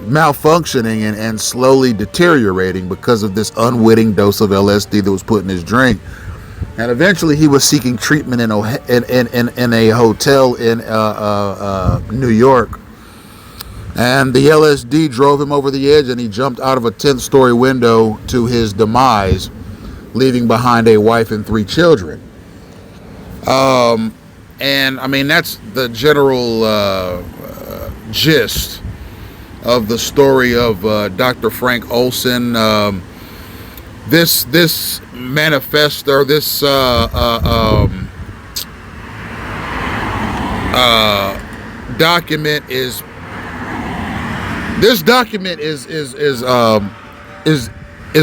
malfunctioning and slowly deteriorating because of this unwitting dose of LSD that was put in his drink. And eventually he was seeking treatment in a hotel in New York. And the LSD drove him over the edge, and he jumped out of a 10th-story window to his demise, leaving behind a wife and 3 children. And I mean, that's the general gist of the story of Dr. Frank Olson. This manifesto, this document is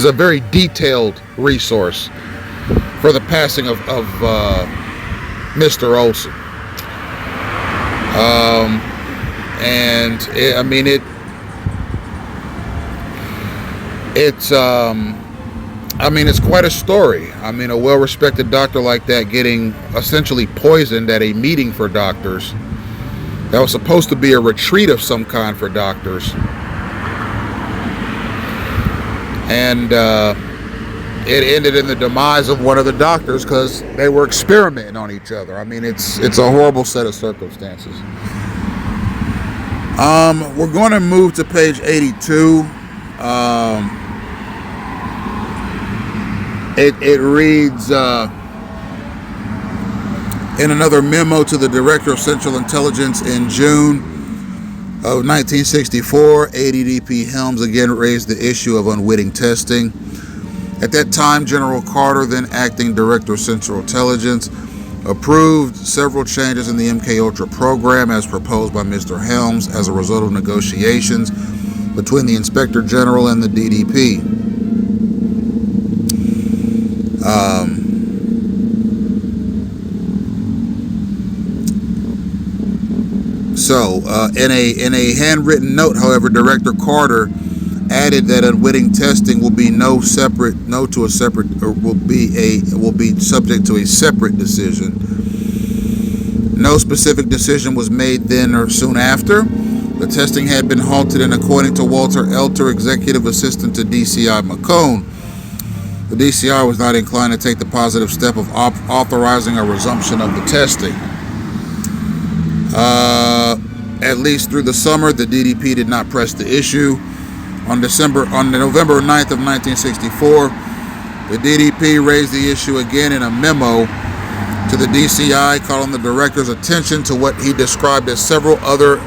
a very detailed resource for the passing of Mr. Olson. And it's quite a story. I mean, a well-respected doctor like that getting essentially poisoned at a meeting for doctors that was supposed to be a retreat of some kind for doctors, and it ended in the demise of one of the doctors because they were experimenting on each other. I mean, it's a horrible set of circumstances. We're going to move to page 82. It reads, in another memo to the Director of Central Intelligence in June of 1964, ADDP Helms again raised the issue of unwitting testing. At that time, General Carter, then acting Director of Central Intelligence, approved several changes in the MKUltra program as proposed by Mr. Helms as a result of negotiations between the Inspector General and the DDP. In a handwritten note, however, Director Carter added that unwitting testing will be will be subject to a separate decision. No specific decision was made then or soon after. The testing had been halted, and according to Walter Elter, Executive Assistant to DCI McCone, the DCI was not inclined to take the positive step of authorizing a resumption of the testing. At least through the summer, the DDP did not press the issue. On November 9th of 1964, the DDP raised the issue again in a memo to the DCI, calling the director's attention to what he described as several other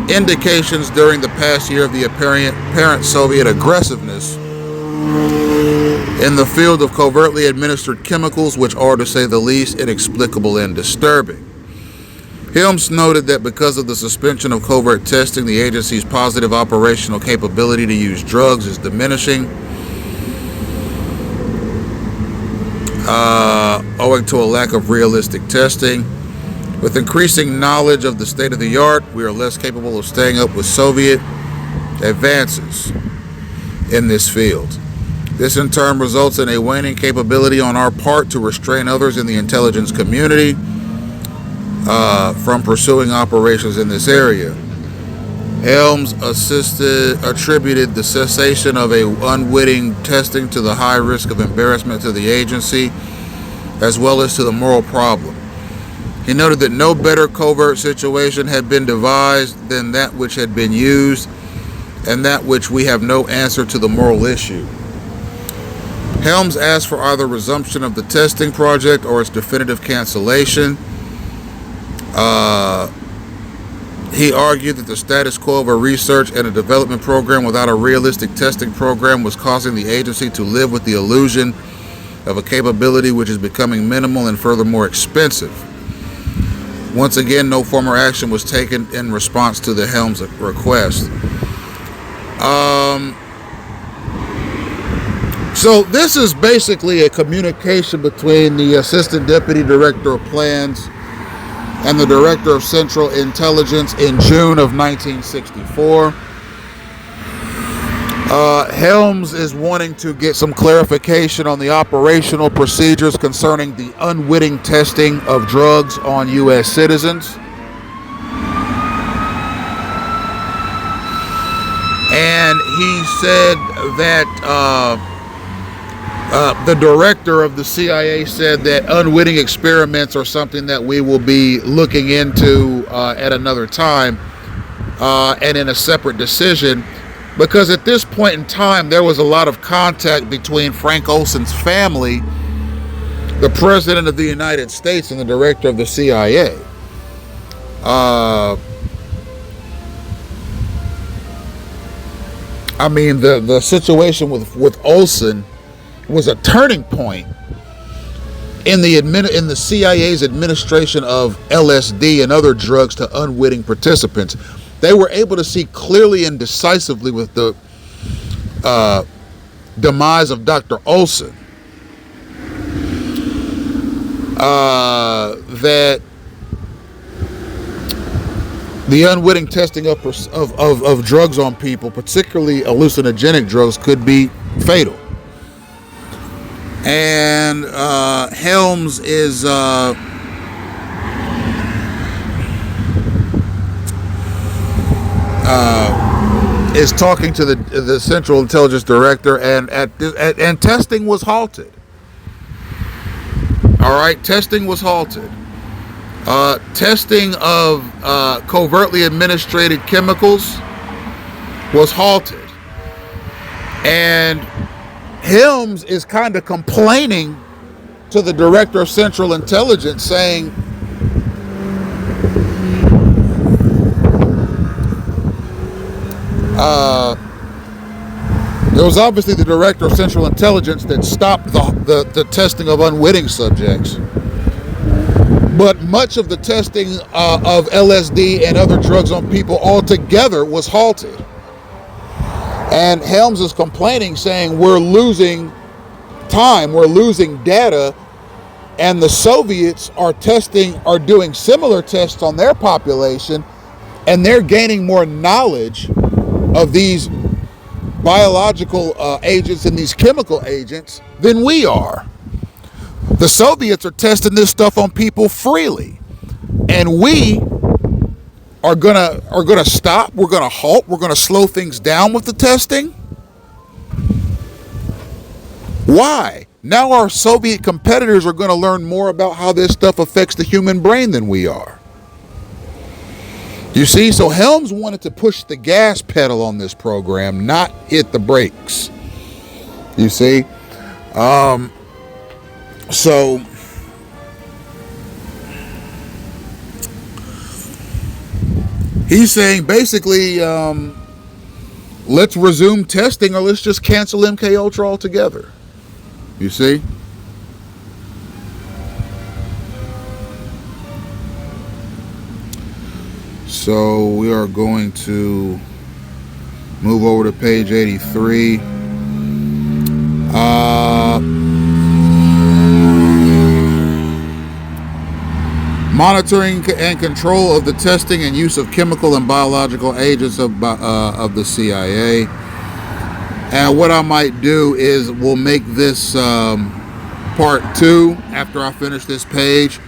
indications during the past year of the apparent Soviet aggressiveness in the field of covertly administered chemicals, which are, to say the least, inexplicable and disturbing. Helms noted that because of the suspension of covert testing, the agency's positive operational capability to use drugs is diminishing, owing to a lack of realistic testing. With increasing knowledge of the state of the art, we are less capable of staying up with Soviet advances in this field. This in turn results in a waning capability on our part to restrain others in the intelligence community from pursuing operations in this area. Helms attributed the cessation of unwitting testing to the high risk of embarrassment to the agency, as well as to the moral problem. He noted that no better covert situation had been devised than that which had been used, and that which we have no answer to the moral issue. Helms asked for either resumption of the testing project or its definitive cancellation. He argued that the status quo of a research and a development program without a realistic testing program was causing the agency to live with the illusion of a capability which is becoming minimal and furthermore expensive. Once again, no formal action was taken in response to the Helms request. So this is basically a communication between the Assistant Deputy Director of Plans and the Director of Central Intelligence in June of 1964. Helms is wanting to get some clarification on the operational procedures concerning the unwitting testing of drugs on U.S. citizens. And he said that the director of the CIA said that unwitting experiments are something that we will be looking into at another time and in a separate decision, because at this point in time there was a lot of contact between Frank Olson's family, the President of the United States, and the director of the CIA. I mean, the situation with Olson was a turning point in the CIA's administration of LSD and other drugs to unwitting participants. They were able to see clearly and decisively with the demise of Dr. Olson that the unwitting testing of drugs on people, particularly hallucinogenic drugs, could be fatal. And Helms is talking to the Central Intelligence Director, and testing was halted. All right, testing was halted. Testing of covertly administered chemicals was halted. And Helms is kind of complaining to the Director of Central Intelligence, saying, it was obviously the Director of Central Intelligence that stopped the testing of unwitting subjects. But much of the testing of LSD and other drugs on people altogether was halted. And Helms is complaining, saying we're losing time, we're losing data, and the Soviets are doing similar tests on their population, and they're gaining more knowledge of these biological agents and these chemical agents than we are. The Soviets are testing this stuff on people freely, and we are gonna stop. We're gonna halt. We're gonna slow things down with the testing. Why? Now our Soviet competitors are gonna learn more about how this stuff affects the human brain than we are. You see, so Helms wanted to push the gas pedal on this program, not hit the brakes. You see, so he's saying basically, let's resume testing, or let's just cancel MK Ultra altogether. You see? So we are going to move over to page 83. Monitoring and control of the testing and use of chemical and biological agents of the CIA. And what I might do is we'll make this part 2 after I finish this page,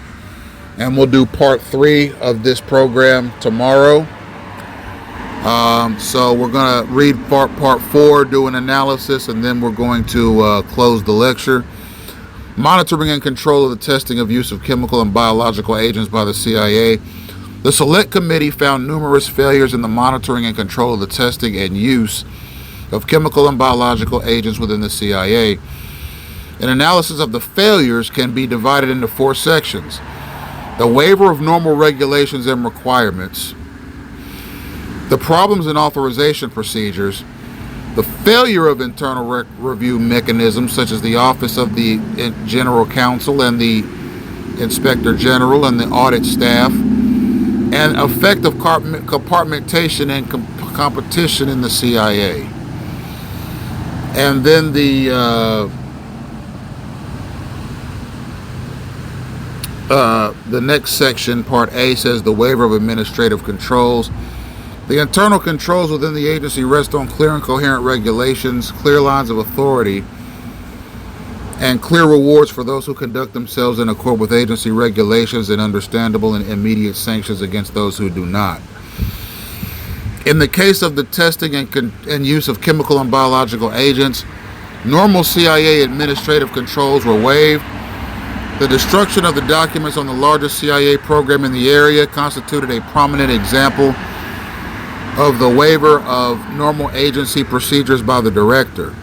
and we'll do part 3 of this program tomorrow. So we're going to read part 4, do an analysis, and then we're going to close the lecture. Monitoring and control of the testing of use of chemical and biological agents by the CIA. The Select Committee found numerous failures in the monitoring and control of the testing and use of chemical and biological agents within the CIA. An analysis of the failures can be divided into 4 sections. The waiver of normal regulations and requirements, the problems in authorization procedures, the failure of internal review mechanisms such as the Office of the General Counsel and the Inspector General and the audit staff, and effective compartmentation and competition in the CIA. And then the next section, Part A, says the waiver of administrative controls. The internal controls within the agency rest on clear and coherent regulations, clear lines of authority, and clear rewards for those who conduct themselves in accord with agency regulations, and understandable and immediate sanctions against those who do not. In the case of the testing and use of chemical and biological agents, normal CIA administrative controls were waived. The destruction of the documents on the largest CIA program in the area constituted a prominent example of the waiver of normal agency procedures by the director.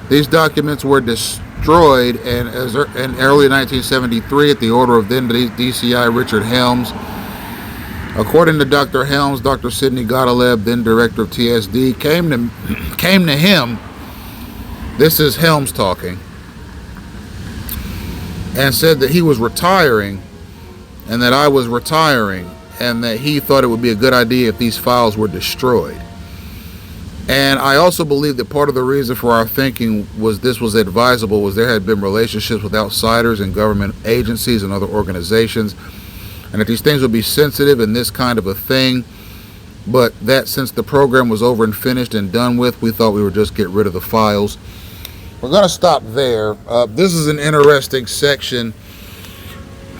These documents were destroyed in early 1973 at the order of then DCI Richard Helms. According to Dr. Helms, Dr. Sidney Godaleb, then director of TSD, came to him, this is Helms talking, and said that he was retiring and that I was retiring and that he thought it would be a good idea if these files were destroyed. And I also believe that part of the reason for our thinking was this was advisable was there had been relationships with outsiders and government agencies and other organizations, and that these things would be sensitive in this kind of a thing, but that since the program was over and finished and done with, we thought we would just get rid of the files. We're going to stop there. This is an interesting section.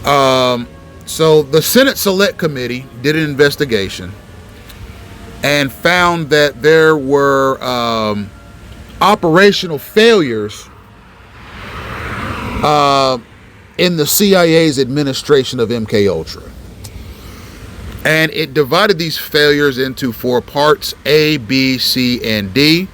So the Senate Select Committee did an investigation and found that there were operational failures in the CIA's administration of MKUltra. And it divided these failures into 4 parts: A, B, C, and D.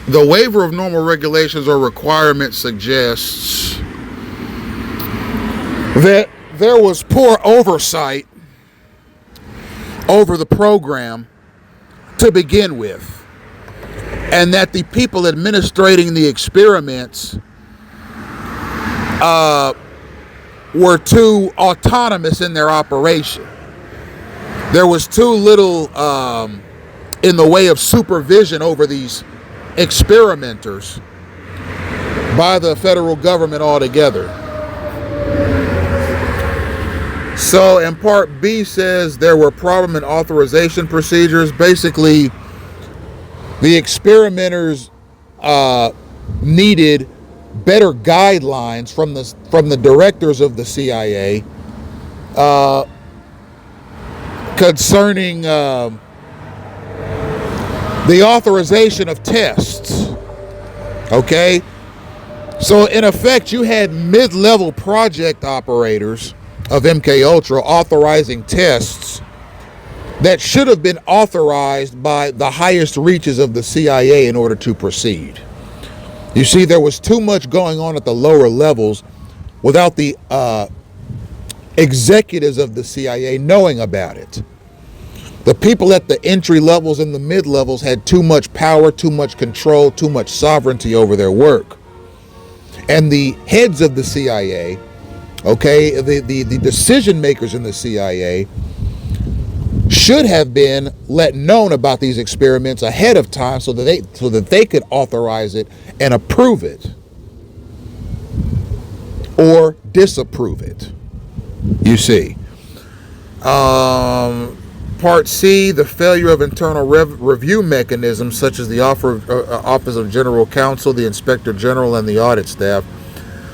The waiver of normal regulations or requirements suggests that there was poor oversight over the program to begin with, and that the people administrating the experiments were too autonomous in their operation. There was too little in the way of supervision over these experimenters by the federal government altogether. So in Part B says there were problem in authorization procedures. Basically, the experimenters needed better guidelines from the directors of the CIA concerning the authorization of tests. Okay? So in effect, you had mid-level project operators of MKUltra authorizing tests that should have been authorized by the highest reaches of the CIA in order to proceed. You see, there was too much going on at the lower levels without the executives of the CIA knowing about it. The people at the entry levels and the mid levels had too much power, too much control, too much sovereignty over their work. And the heads of the CIA, okay, the decision makers in the CIA should have been let known about these experiments ahead of time so that they could authorize it and approve it or disapprove it. You see. Part C, the failure of internal review mechanisms such as the Office of General Counsel, the Inspector General, and the audit staff.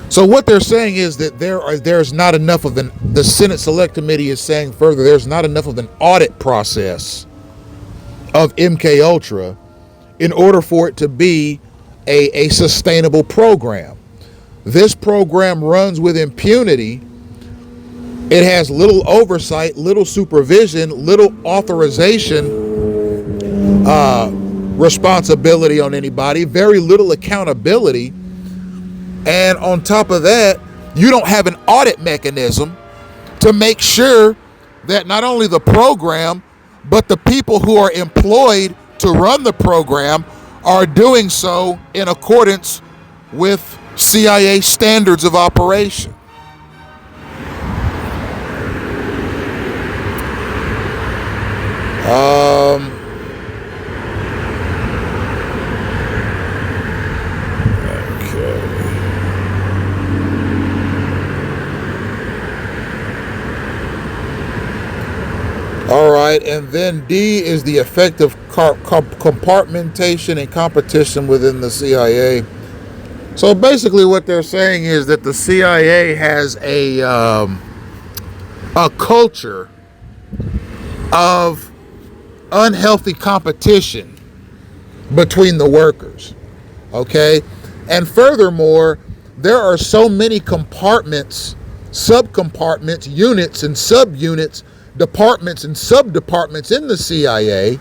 So what they're saying is that there's not enough of the Senate Select Committee is saying further, there's not enough of an audit process of MKUltra in order for it to be a sustainable program. This program runs with impunity. It has little oversight, little supervision, little authorization responsibility on anybody, very little accountability. And on top of that, you don't have an audit mechanism to make sure that not only the program, but the people who are employed to run the program are doing so in accordance with CIA standards of operation. Um, okay. All right, and then D is the effective compartmentation and competition within the CIA. So basically, what they're saying is that the CIA has a culture of unhealthy competition between the workers. Okay, and furthermore, there are so many compartments, subcompartments, units and subunits, departments and subdepartments in the CIA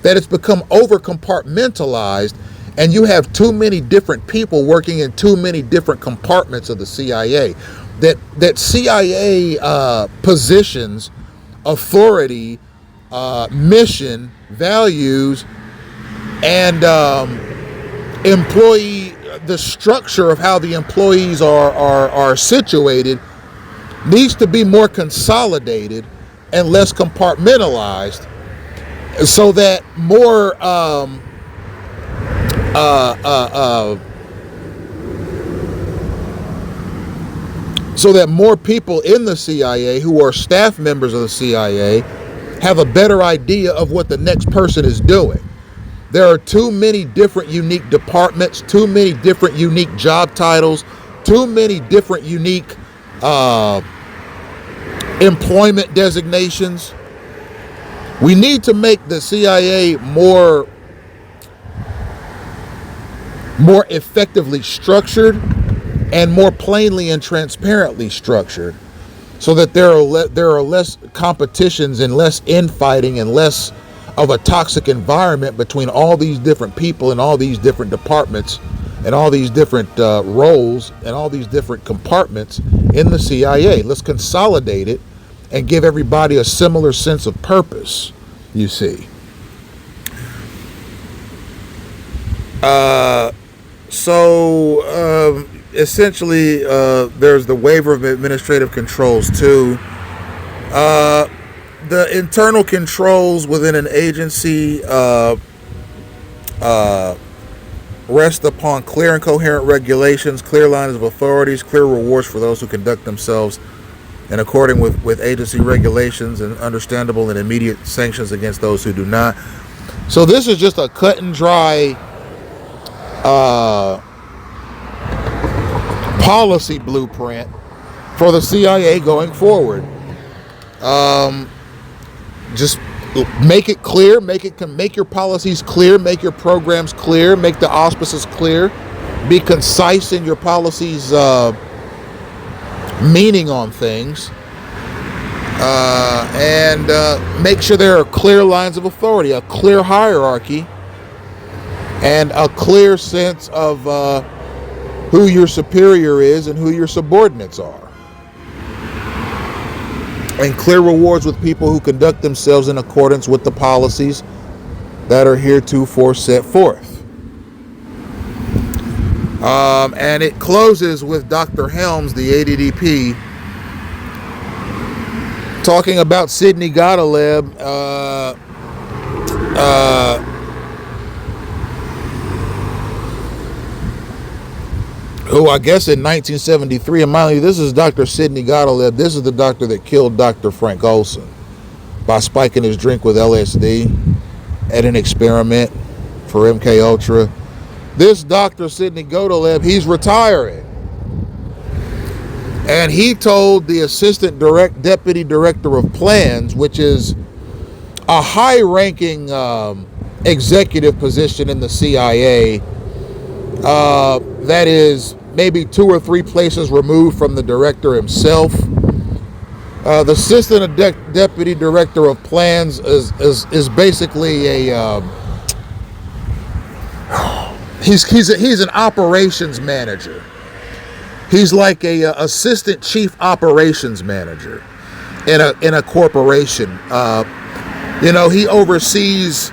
that it's become over compartmentalized, and you have too many different people working in too many different compartments of the CIA. That CIA positions, authority, mission, values, and employee, the structure of how the employees are situated needs to be more consolidated and less compartmentalized, so that more people in the CIA who are staff members of the CIA have a better idea of what the next person is doing. There are too many different unique departments, too many different unique job titles, too many different unique employment designations. We need to make the CIA more effectively structured and more plainly and transparently structured, so that there are less competitions and less infighting and less of a toxic environment between all these different people and all these different departments and all these different roles and all these different compartments in the CIA. Let's consolidate it and give everybody a similar sense of purpose, you see. Essentially, there's the waiver of administrative controls too. The internal controls within an agency rest upon clear and coherent regulations, clear lines of authorities, clear rewards for those who conduct themselves in accordance with agency regulations, and understandable and immediate sanctions against those who do not. So this is just a cut and dry policy blueprint for the CIA going forward. Just make it clear, make your policies clear, make your programs clear, make the auspices clear, be concise in your policies, meaning on things, and make sure there are clear lines of authority, a clear hierarchy, and a clear sense of who your superior is and who your subordinates are. And clear rewards with people who conduct themselves in accordance with the policies that are heretofore set forth. And it closes with Dr. Helms, the ADDP, talking about Sidney Godoleb, who I guess in 1973, and mind you, this is Dr. Sidney Godoleb. This is the doctor that killed Dr. Frank Olson by spiking his drink with LSD at an experiment for MK Ultra. This Dr. Sidney Godoleb, he's retiring. And he told the assistant deputy director of plans, which is a high-ranking executive position in the CIA, that is maybe 2 or 3 places removed from the director himself. The assistant deputy director of plans is basically a he's an operations manager. He's like a assistant chief operations manager in a corporation. He oversees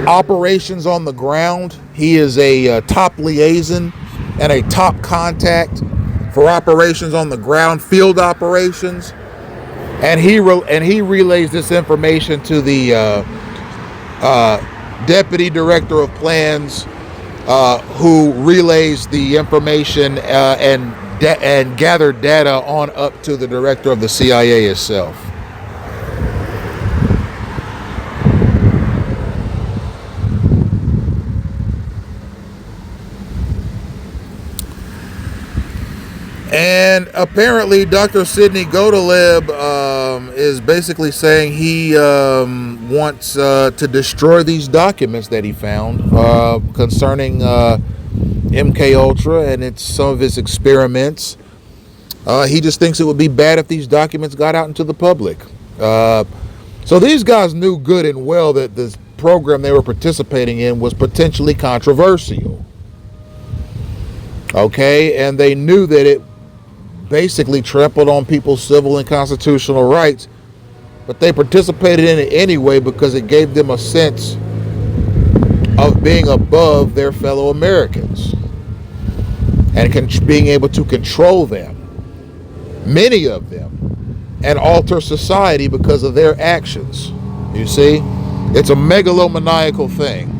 operations on the ground. He is a top liaison and a top contact for operations on the ground, field operations. and he relays this information to the deputy director of plans, who relays the information and gathered data on up to the director of the CIA itself. And apparently, Dr. Sidney Godaleb is basically saying he wants to destroy these documents that he found concerning MK Ultra and some of its experiments. He just thinks it would be bad if these documents got out into the public. So these guys knew good and well that this program they were participating in was potentially controversial. Okay, and they knew that it basically trampled on people's civil and constitutional rights, but they participated in it anyway because it gave them a sense of being above their fellow Americans and being able to control them, many of them, and alter society because of their actions. You see, it's a megalomaniacal thing.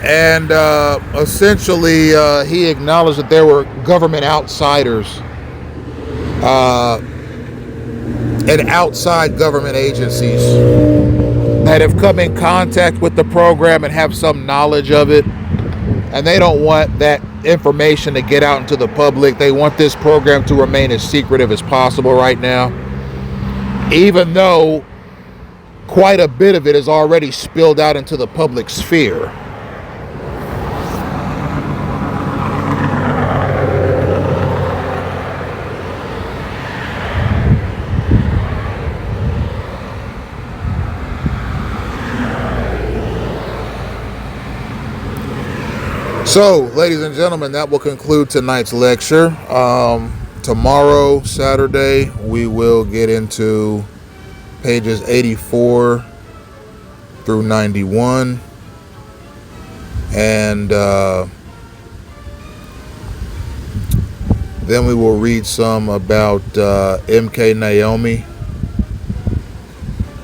And essentially, he acknowledged that there were government outsiders and outside government agencies that have come in contact with the program and have some knowledge of it. And they don't want that information to get out into the public. They want this program to remain as secretive as possible right now, even though quite a bit of it is already spilled out into the public sphere. So, ladies and gentlemen, that will conclude tonight's lecture. Tomorrow, Saturday, we will get into pages 84 through 91. And then we will read some about MK Naomi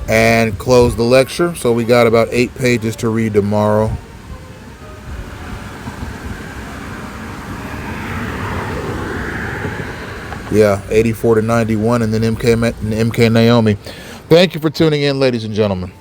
and close the lecture. So we got about 8 pages to read tomorrow. Yeah, 84 to 91, and then MK Naomi. Thank you for tuning in, ladies and gentlemen.